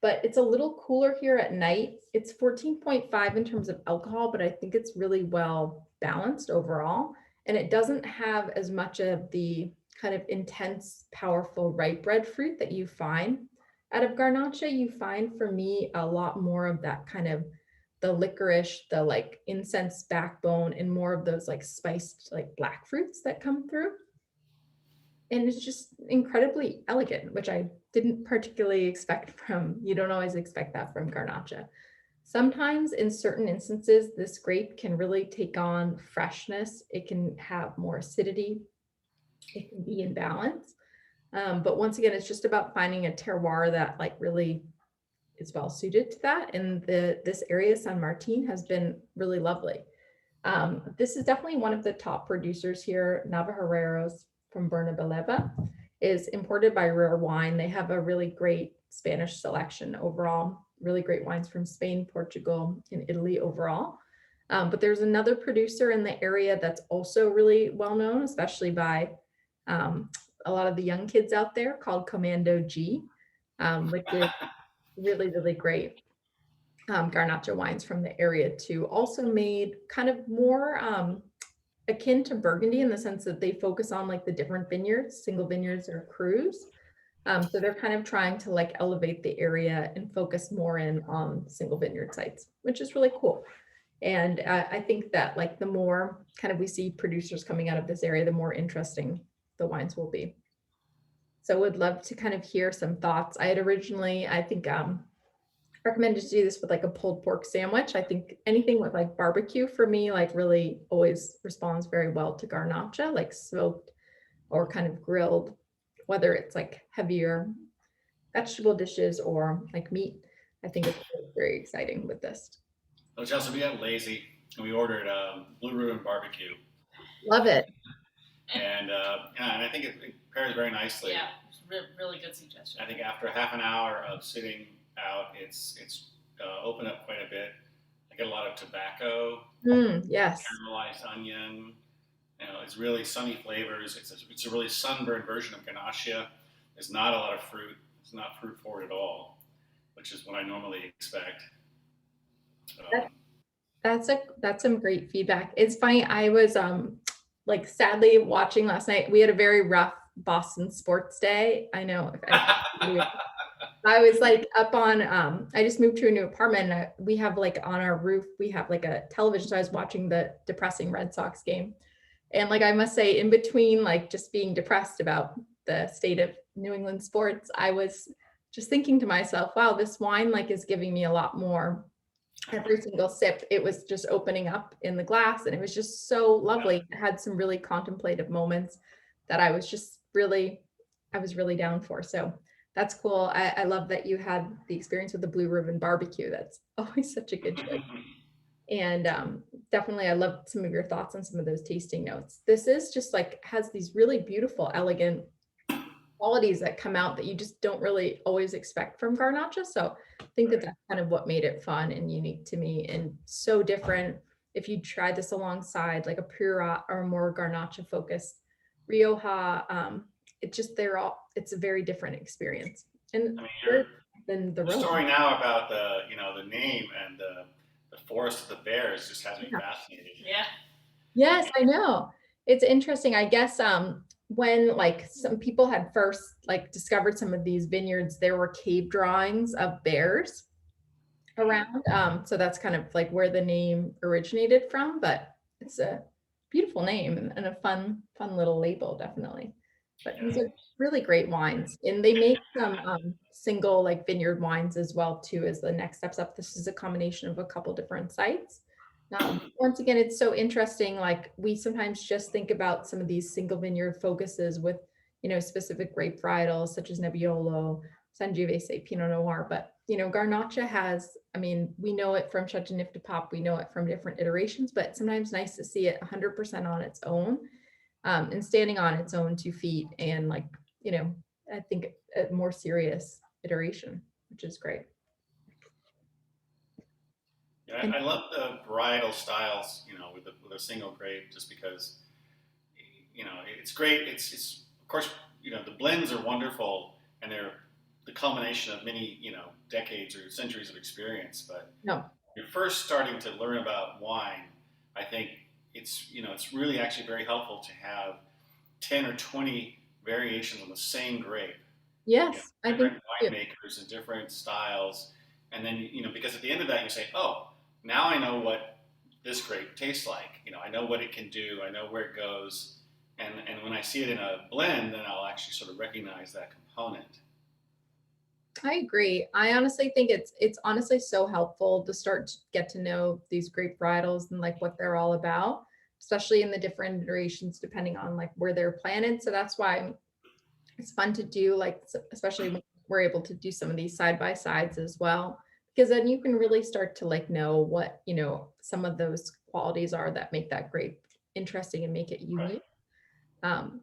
but it's a little cooler here at night. It's 14.5 in terms of alcohol, but I think it's really well balanced overall. And it doesn't have as much of the kind of intense, powerful ripe red fruit that you find out of Garnacha. You find for me a lot more of that kind of the licorice, the like incense backbone, and more of those like spiced like black fruits that come through. And it's just incredibly elegant, which I didn't particularly expect from, you don't always expect that from Garnacha. Sometimes in certain instances, this grape can really take on freshness. It can have more acidity. It can be in balance. But once again, it's just about finding a terroir that like really is well suited to that. And this area, San Martin, has been really lovely. This is definitely one of the top producers here. Navajoreros from Bernabeleva is imported by Rare Wine. They have a really great Spanish selection overall, really great wines from Spain, Portugal, and Italy overall. But there's another producer in the area that's also really well known, especially by a lot of the young kids out there, called Commando G, which is really, really great Garnacha wines from the area too. Also made kind of more akin to Burgundy in the sense that they focus on like the different vineyards, single vineyards or crus. So they're kind of trying to like elevate the area and focus more in on single vineyard sites, which is really cool. And I think that like the more kind of we see producers coming out of this area, the more interesting the wines will be. So would love to kind of hear some thoughts. I had originally, I think, recommended to do this with like a pulled pork sandwich. I think anything with like barbecue for me, like really always responds very well to garnacha, like smoked or kind of grilled, whether it's like heavier vegetable dishes or like meat. I think it's very exciting with this. So Chelsea, we got lazy and we ordered Blue Ribbon barbecue, Love it. and I think it pairs very nicely. Yeah, it's really good suggestion. I think after half an hour of sitting out, it's opened up quite a bit. I get a lot of tobacco, Yes. caramelized onion. You know, it's really sunny flavors. It's a really sunburned version of ganache. There's not a lot of fruit. It's not fruit forward at all, which is what I normally expect. That's some great feedback. It's funny. I was like sadly watching last night. We had a very rough Boston sports day. I know. I was like up on I just moved to a new apartment and we have like on our roof we have like a television, so I was watching the depressing Red Sox game. And like I must say, in between like just being depressed about the state of New England sports, I was just thinking to myself, wow, this wine like is giving me a lot more. Every single sip, it was just opening up in the glass and it was just so lovely. It had some really contemplative moments that I was really down for. So that's cool. I love that you had the experience with the Blue Ribbon barbecue. That's always such a good choice. And definitely, I loved some of your thoughts on some of those tasting notes. This is just like has these really beautiful, elegant qualities that come out that you just don't really always expect from Garnacha. So I think that that's kind of what made it fun and unique to me and so different. If you tried this alongside like a Pura or a more Garnacha focused Rioja, it's a very different experience. And I mean, than the the story now about the name and the forest of the bears just has me fascinated. Yeah. Yes, I know. It's interesting. I guess when like some people had first like discovered some of these vineyards, there were cave drawings of bears around. So that's kind of like where the name originated from, but it's a beautiful name and a fun little label, definitely. But these are really great wines, and they make some single like vineyard wines as well too as the next steps up. This is a combination of a couple different sites. Once again, it's so interesting. Like we sometimes just think about some of these single vineyard focuses with, specific grape varietals such as Nebbiolo, Sangiovese, Pinot Noir. But, Garnacha has, we know it from Chateauneuf-du-Pape, we know it from different iterations, but sometimes nice to see it 100% on its own and standing on its own 2 feet and like, I think a more serious iteration, which is great. Yeah, I love the varietal styles, with a single grape, just because, it's great. It's of course, the blends are wonderful, and they're the culmination of many, decades or centuries of experience. But No. you're first starting to learn about wine. I think it's really actually very helpful to have 10 or 20 variations on the same grape. Yes, I think Different winemakers and different styles, and then because at the end of that you say, oh, now I know what this grape tastes like. I know what it can do. I know where it goes, and when I see it in a blend, then I'll actually sort of recognize that component. I agree. I honestly think it's honestly so helpful to start to get to know these grape varietals and like what they're all about, especially in the different iterations depending on like where they're planted. So that's why it's fun to do, like especially when we're able to do some of these side by sides as well, because then you can really start to like know what, some of those qualities are that make that grape interesting and make it unique.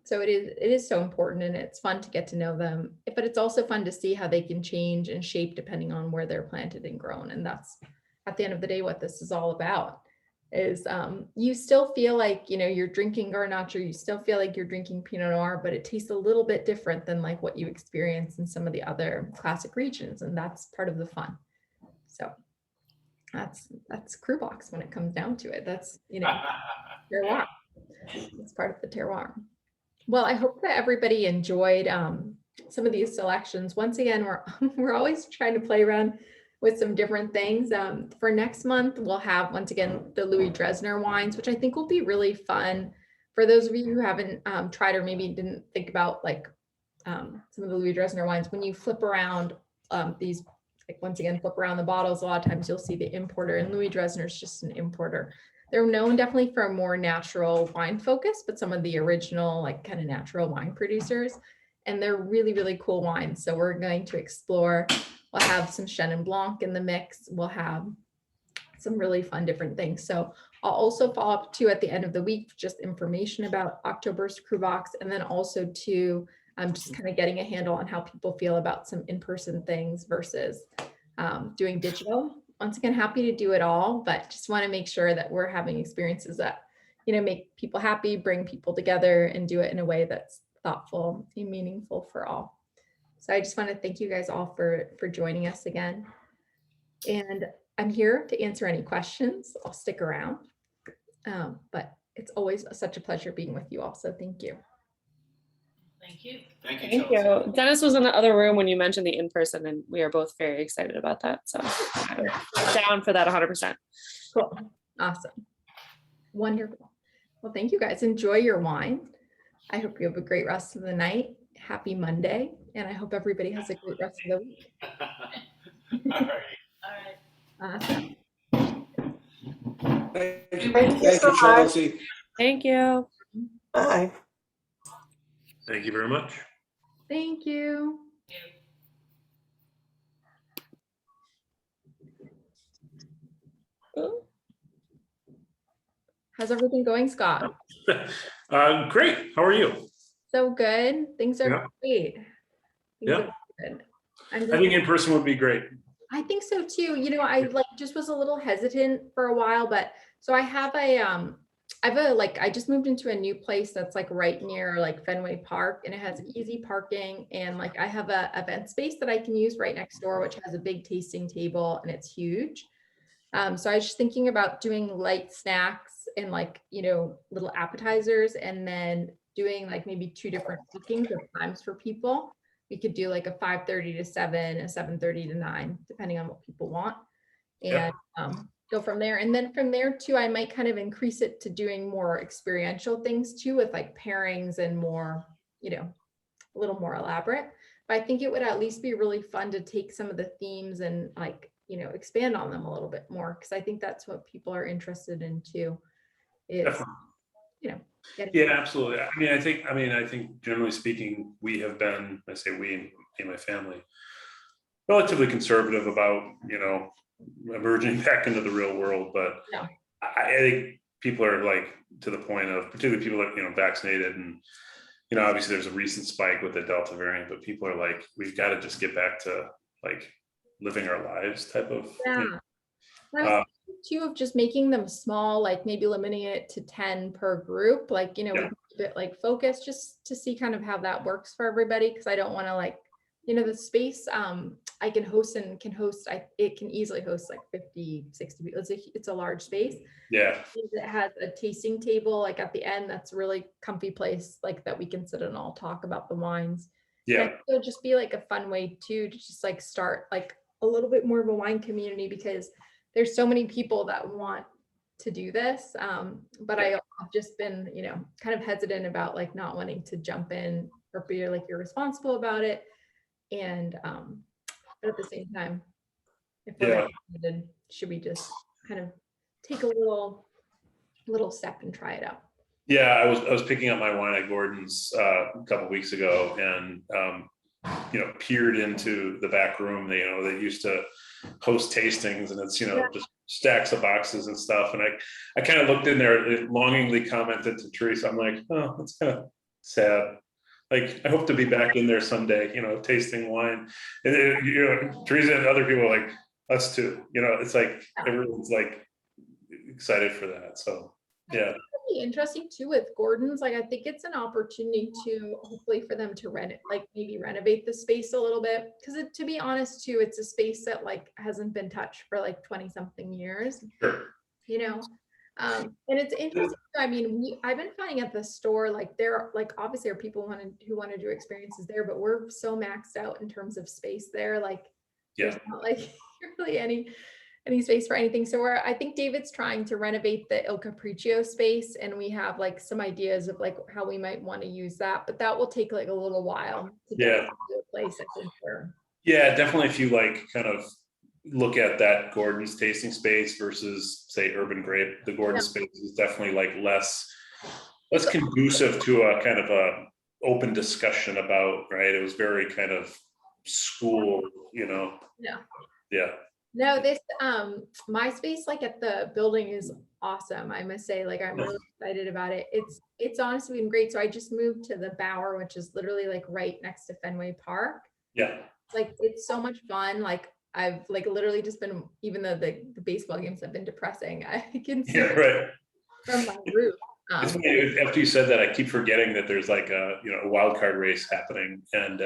So it is so important, and it's fun to get to know them, but it's also fun to see how they can change and shape depending on where they're planted and grown. And that's at the end of the day what this is all about, is you still feel like you're drinking Garnacha, you still feel like you're drinking Pinot Noir, but it tastes a little bit different than like what you experience in some of the other classic regions, and that's part of the fun. So that's CruBox when it comes down to it. That's terroir. It's part of the terroir. Well, I hope that everybody enjoyed some of these selections. Once again, we're always trying to play around with some different things. For next month, we'll have, once again, the Louis Dresner wines, which I think will be really fun. For those of you who haven't tried or maybe didn't think about like some of the Louis Dresner wines, when you flip around these, like once again, flip around the bottles, a lot of times you'll see the importer, and Louis Dresner is just an importer. They're known definitely for a more natural wine focus, but some of the original, like kind of natural wine producers, and they're really, really cool wines. So we're going to explore. We'll have some Chenin Blanc in the mix. We'll have some really fun different things. So I'll also follow up too at the end of the week, just information about October's CruBox, and then also to just kind of getting a handle on how people feel about some in-person things versus doing digital. Once again, happy to do it all, but just want to make sure that we're having experiences that, make people happy, bring people together, and do it in a way that's thoughtful and meaningful for all. So I just want to thank you guys all for joining us again. And I'm here to answer any questions. I'll stick around. But it's always such a pleasure being with you all. So thank you. Thank you. Thank you, Thank Chelsea. you. Dennis was in the other room when you mentioned the in-person, and we are both very excited about that. So I'm down for that 100%. Cool. Awesome. Wonderful. Well, thank you guys. Enjoy your wine. I hope you have a great rest of the night. Happy Monday. And I hope everybody has a great rest of the week. All right. All right. Awesome. Thank you, Chelsea. Thank you. Bye. Thank you very much. Thank you. How's everything going, Scott? Great. How are you? So good. Things are great. Things Yeah. are good. I think in person would be great. I think so too. I like just was a little hesitant for a while, but so I have I just moved into a new place that's like right near like Fenway Park, and it has easy parking, and like I have a event space that I can use right next door, which has a big tasting table, and it's huge. So I was just thinking about doing light snacks and like, little appetizers, and then doing like maybe 2 different bookings of times for people. We could do like a 5:30 to 7, a 7:30 to 9, depending on what people want, and go from there. And then from there too, I might kind of increase it to doing more experiential things too, with like pairings and more, a little more elaborate. But I think it would at least be really fun to take some of the themes and like, expand on them a little bit more, because I think that's what people are interested in too, is, Yeah, absolutely. I think generally speaking, we have been, I say we, me and my family, relatively conservative about, emerging back into the real world. But Yeah. I think people are like, to the point of, particularly people that, vaccinated, and, obviously there's a recent spike with the Delta variant, but people are like, we've got to just get back to like living our lives type of. Yeah. Too, of just making them small, like maybe limiting it to 10 per group, like, we can keep it like focused, just to see kind of how that works for everybody. Because I don't want to like, the space I can host it can easily host like 50, 60 people. It's a large space. Yeah. It has a tasting table like at the end. That's a really comfy place, like that we can sit and all talk about the wines. Yeah. It'll just be like a fun way too, to just like start like a little bit more of a wine community, because there's so many people that want to do this. But I've just been, kind of hesitant about like not wanting to jump in or be like irresponsible about it. And But at the same time, if Yeah. we're vaccinated, should we just kind of take a little step and try it out? Yeah, I was picking up my wine at Gordon's a couple weeks ago, and peered into the back room. They used to host tastings, and it's just stacks of boxes and stuff. And I kind of looked in there, and longingly commented to Teresa, I'm like, oh, that's kind of sad. Like, I hope to be back in there someday, tasting wine. And Teresa and other people, like us too. It's like everyone's like excited for that. So yeah. Be interesting too with Gordon's. Like, I think it's an opportunity to hopefully for them to maybe renovate the space a little bit, because to be honest too, it's a space that like hasn't been touched for like 20 something years. Sure. And it's interesting. I mean, I've been finding at the store, like there, like obviously are people who want to do experiences there, but we're so maxed out in terms of space there. Like, there's not like really any space for anything. So I think David's trying to renovate the Il Capriccio space, and we have like some ideas of like how we might want to use that, but that will take like a little while to get to a place, I think. Yeah, definitely. If you like kind of look at that Gordon's tasting space versus say Urban Grape, the Gordon space is definitely like less conducive to a kind of a open discussion about, right? It was very kind of school, Yeah. No, this my space like at the building is awesome. I must say, like I'm really excited about it. It's honestly been great. So I just moved to the Bower, which is literally like right next to Fenway Park. Yeah. Like it's so much fun. Like I've like literally just been, even though the baseball games have been depressing, I can see it from my roof. It's funny, after you said that, I keep forgetting that there's like a wild card race happening, and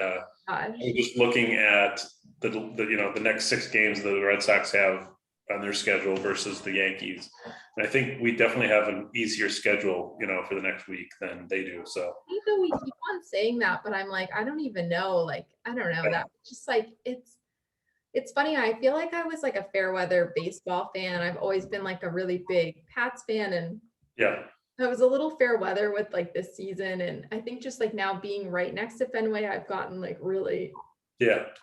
I'm just looking at the next 6 games that the Red Sox have on their schedule versus the Yankees, and I think we definitely have an easier schedule, for the next week than they do. So even we keep on saying that, but I'm like, I don't even know. Like, I don't know that. Just like it's funny. I feel like I was like a fair weather baseball fan. I've always been like a really big Pats fan, and I was a little fair weather with like this season. And I think just like now being right next to Fenway, I've gotten like really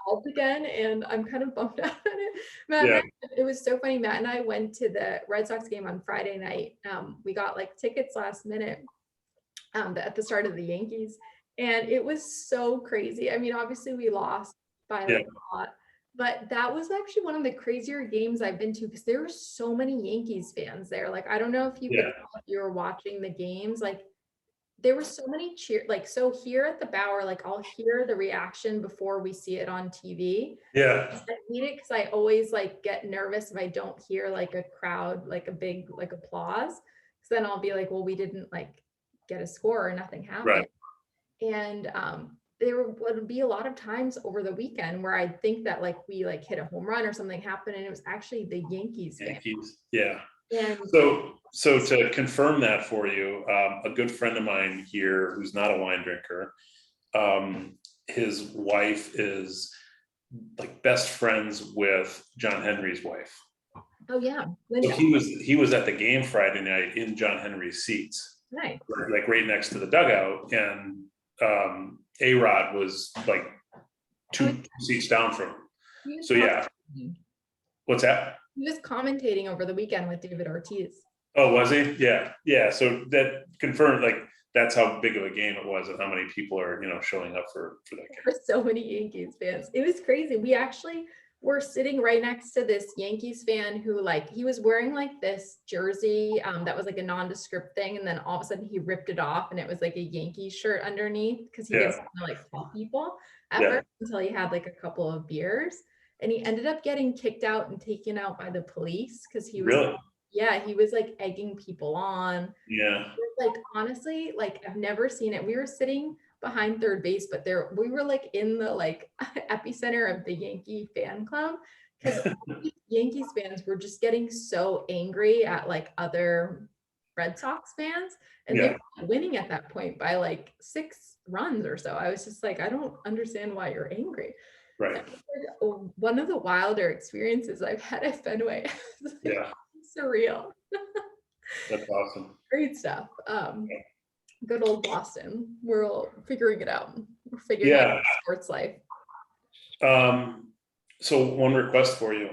called again, and I'm kind of bummed out at it. Matt, it was so funny. Matt and I went to the Red Sox game on Friday night. We got like tickets last minute at the start of the Yankees, and it was so crazy. I mean, obviously we lost by like a lot, but that was actually one of the crazier games I've been to, because there were so many Yankees fans there. Like, I don't know if you could tell if you were watching the games, like there were so many so here at the Bower, like I'll hear the reaction before we see it on TV. I hate it because I always like get nervous if I don't hear like a crowd, like a big like applause. So then I'll be like, well, we didn't like get a score or nothing happened. And there would be a lot of times over the weekend where I think that like we like hit a home run or something happened, and it was actually the Yankees. And so to confirm that for you, a good friend of mine here who's not a wine drinker, his wife is like best friends with John Henry's wife. Oh yeah. So he was at the game Friday night in John Henry's seats. Nice. Like right next to the dugout, and A-Rod was like two seats down from him. So what's that? He was commentating over the weekend with David Ortiz. Oh, was he? Yeah. So that confirmed, like, that's how big of a game it was, and how many people are, showing up for that game. There were so many Yankees fans. It was crazy. We actually were sitting right next to this Yankees fan who, like, he was wearing like this jersey that was like a nondescript thing, and then all of a sudden he ripped it off, and it was like a Yankees shirt underneath, because he didn't want to like tell people at first until he had like a couple of beers. And he ended up getting kicked out and taken out by the police because he was he was like egging people on. Like, honestly, like I've never seen it. We were sitting behind third base, but we were like in the like epicenter of the Yankee fan club, because Yankees fans were just getting so angry at like other Red Sox fans, and they were winning at that point by like 6 runs or so. I was just like, I don't understand why you're angry. One of the wilder experiences I've had at Fenway. Surreal. That's awesome. Great stuff. Good old Boston. We're all figuring it out. We're figuring out sports life. So one request for you.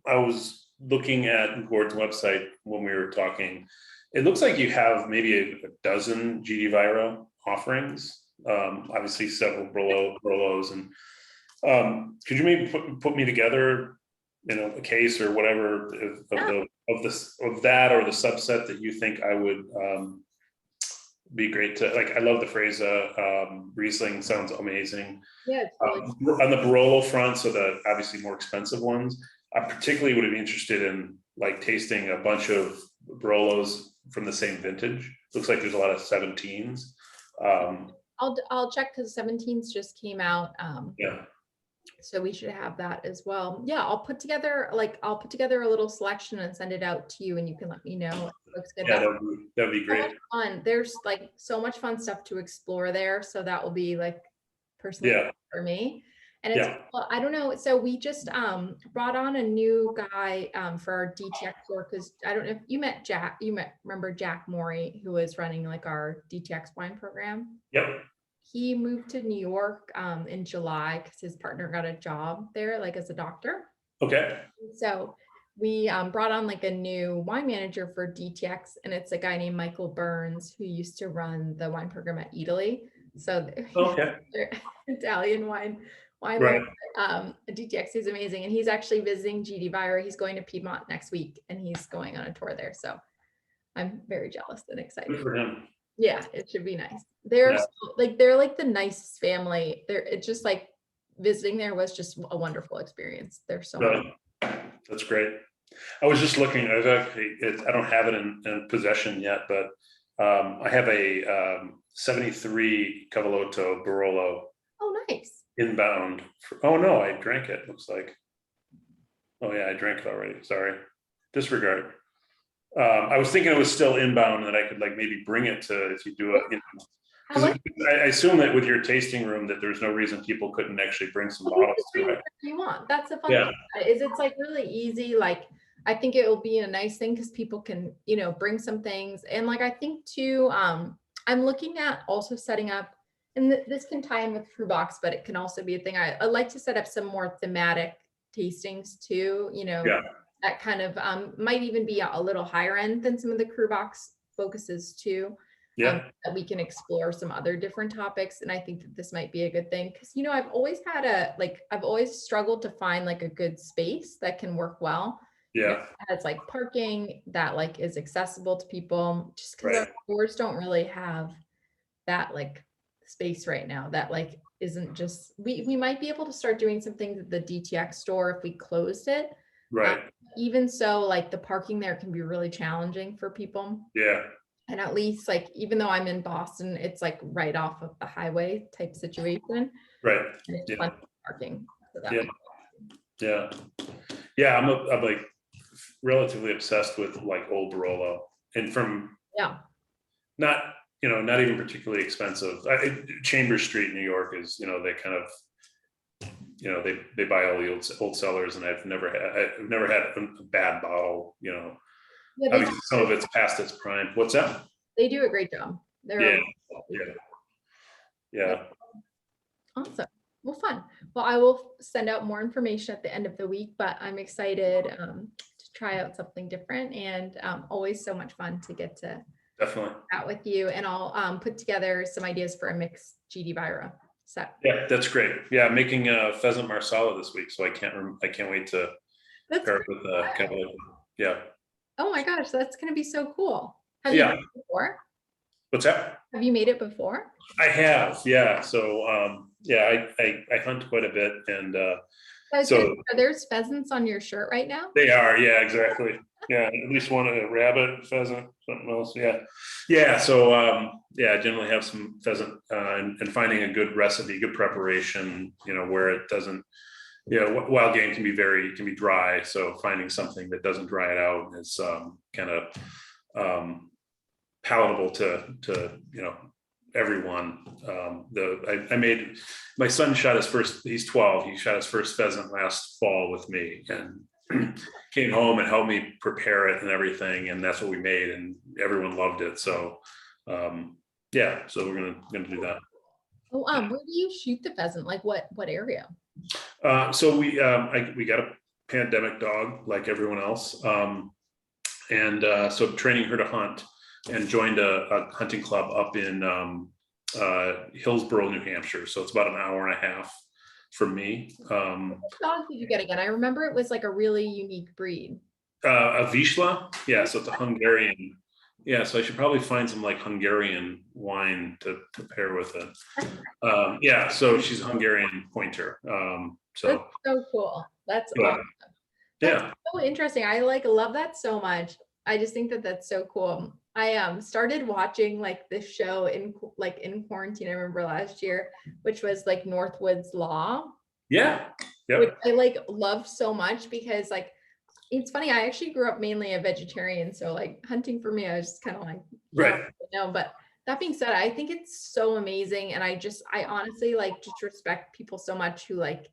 I was looking at Gord's website when we were talking. It looks like you have maybe a dozen GD Viro offerings. Obviously several Brolos, and could you maybe put me together, a case or whatever of that or the subset that you think I would be great to like. I love the phrase Riesling, sounds amazing. Yeah, it's really On the Barolo front, so the obviously more expensive ones, I particularly would be interested in like tasting a bunch of Barolos from the same vintage. Looks like there's a lot of 17s. I'll check because 17s just came out. Yeah. So we should have that as well. Yeah, I'll put together a little selection and send it out to you, and you can let me know if it looks good. Yeah, that'd be So great. much fun. There's like so much fun stuff to explore there. So that will be like personally Yeah. for me. And it's, well, I don't know. So we just brought on a new guy for our DTX store, because I don't know if you met Jack, remember Jack Morey, who was running like our DTX wine program. Yep. He moved to New York in July because his partner got a job there, like as a doctor. Okay. So we brought on like a new wine manager for DTX, and it's a guy named Michael Burns who used to run the wine program at Italy. So Okay. Italian wine Right. DTX is amazing, and he's actually visiting GD Viro. He's going to Piedmont next week, and he's going on a tour there. So I'm very jealous and excited. Good for him. Yeah, it should be nice. They're Yeah. they're like the nicest family. It's just like visiting there was just a wonderful experience. They're so Really? That's great. I was just looking. I don't have it in possession yet, but I have a 73 Cavallotto Barolo. Oh, nice. Inbound. Oh no, I drank it. Looks like. Oh yeah, I drank it already. Sorry. Disregard. I was thinking it was still inbound, and that I could like maybe bring it to if you do it. I assume that with your tasting room that there's no reason people couldn't actually bring some bottles to it. You want. That's the fun thing. It's like really easy. Like I think it will be a nice thing because people can, bring some things. And like I think too, I'm looking at also setting up, and this can tie in with CruBox, but it can also be a thing. I like to set up some more thematic tastings too, that kind of might even be a little higher end than some of the CruBox focuses too. That we can explore some other different topics. And I think that this might be a good thing because, I've always I've always struggled to find like a good space that can work well. Yeah. It's like parking that like is accessible to people, just because our stores don't really have that like space right now that like isn't just, we might be able to start doing some things at the DTX store if we closed it. Right. Even so, like the parking there can be really challenging for people. Yeah. And at least like, even though I'm in Boston, it's like right off of the highway type situation. Right. And it's fun parking. So that I'm like relatively obsessed with like old Barolo, and from not even particularly expensive. Chambers Street, New York is, they kind of, they buy all the old sellers, and I've never had a bad bottle, obviously some of it's past its prime. What's that? They do a great job. Yeah. Awesome. Well, fun. Well, I will send out more information at the end of the week, but I'm excited to try out something different, and always so much fun to get to definitely chat with you. And I'll put together some ideas for a mixed GD Viro set. Yeah, that's great. Yeah, I'm making a pheasant marsala this week, so I can't wait to pair it with Cavallotto. Yeah. Oh my gosh, that's gonna be so cool. Have you made it before? What's that? Have you made it before? I have, yeah. So I hunt quite a bit, and so are there's pheasants on your shirt right now? They are, yeah, exactly. Yeah, at least one, a rabbit, pheasant, something else. Yeah. So I generally have some pheasant, and finding a good recipe, good preparation, where it doesn't, wild game can be dry. So finding something that doesn't dry it out is kind of palatable to everyone. I made, my son shot his first, he's 12, he shot his first pheasant last fall with me, and came home and helped me prepare it and everything, and that's what we made, and everyone loved it. So so we're gonna do that. Where do you shoot the pheasant? Like what area? So we got a pandemic dog like everyone else. So training her to hunt, and joined a hunting club up in Hillsborough, New Hampshire. So it's about an hour and a half from me. What dog did you get again? I remember it was like a really unique breed. A Vizsla. Yeah, so it's a Hungarian. Yeah, so I should probably find some like Hungarian wine to pair with it. Yeah, so she's a Hungarian pointer. That's so cool. That's awesome. That's so interesting. I love that so much. I just think that that's so cool. I started watching like this show in quarantine, I remember last year, which was like Northwood's Law. Yeah. Which I like love so much because like it's funny, I actually grew up mainly a vegetarian, so like hunting for me, I was just kind of like, right. But that being said, I think it's so amazing, and I honestly like just respect people so much who like,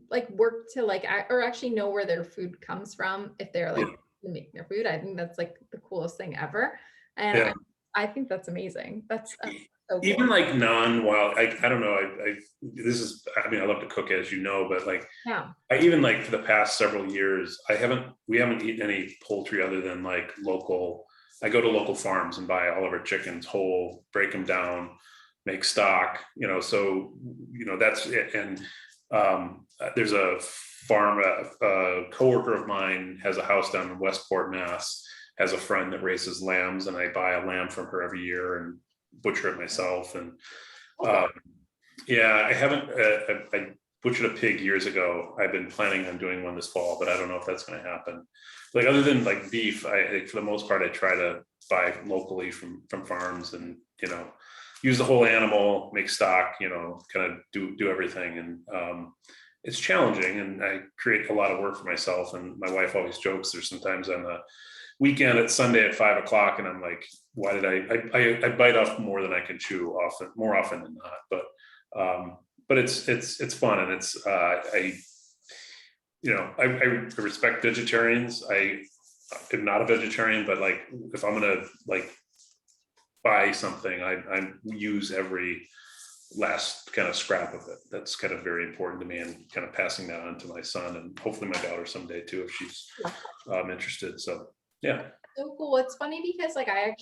like work to like or actually know where their food comes from if they're like making their food. I think that's like the coolest thing ever, and I think that's amazing. That's so cool. Even like non-wild, I don't know. I love to cook, as you know, but like, I even like for the past several years, we haven't eaten any poultry other than like local. I go to local farms and buy all of our chickens whole, break them down, make stock, so, that's it. And there's a farm, a coworker of mine has a house down in Westport, Mass, has a friend that raises lambs, and I buy a lamb from her every year and butcher it myself. And I haven't, I butchered a pig years ago. I've been planning on doing one this fall, but I don't know if that's going to happen. Like other than like beef, for the most part, I try to buy locally from farms, and use the whole animal, make stock, kind of do everything. And it's challenging, and I create a lot of work for myself. And my wife always jokes, there's sometimes on the weekend at Sunday at 5 o'clock, and I'm like, why did I bite off more than I can chew, more often than not. But it's fun, and it's I respect vegetarians. I am not a vegetarian, but like if I'm gonna like buy something, I use every last kind of scrap of it. That's kind of very important to me, and kind of passing that on to my son, and hopefully my daughter someday too, if she's interested. So yeah. So cool. It's funny because like I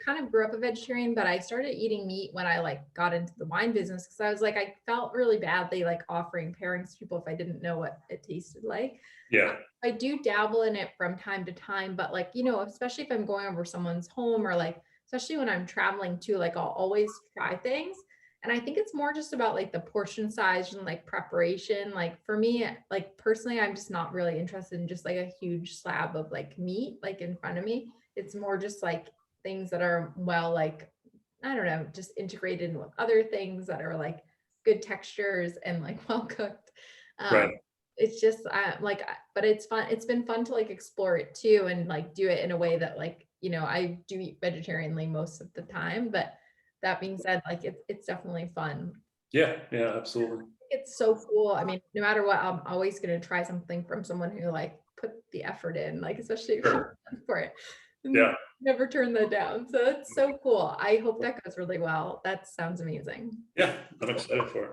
kind of grew up a vegetarian, but I started eating meat when I like got into the wine business, because I was like, I felt really badly like offering pairings to people if I didn't know what it tasted like. Yeah. I do dabble in it from time to time, but like, especially if I'm going over someone's home, or like, especially when I'm traveling too, like I'll always try things. And I think it's more just about like the portion size and like preparation. Like for me, like personally, I'm just not really interested in just like a huge slab of like meat, like in front of me. It's more just like things that are like, I don't know, just integrated with other things that are like good textures and like well cooked. Right. It's just but it's fun. It's been fun to like explore it too, and like do it in a way that like, I do eat vegetarianly most of the time, but that being said, like it's definitely fun. Yeah, absolutely. It's so cool. I mean, no matter what, I'm always going to try something from someone who like put the effort in, like especially for it. Yeah. Never turn that down. So that's so cool. I hope that goes really well. That sounds amazing. Yeah, I'm excited for it.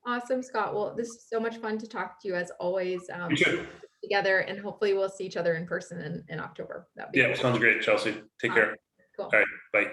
Awesome, Scott. Well, this is so much fun to talk to you as always. You too. Together, and hopefully we'll see each other in person in October. Sounds great, Chelsea. Take care. Cool. All right, bye.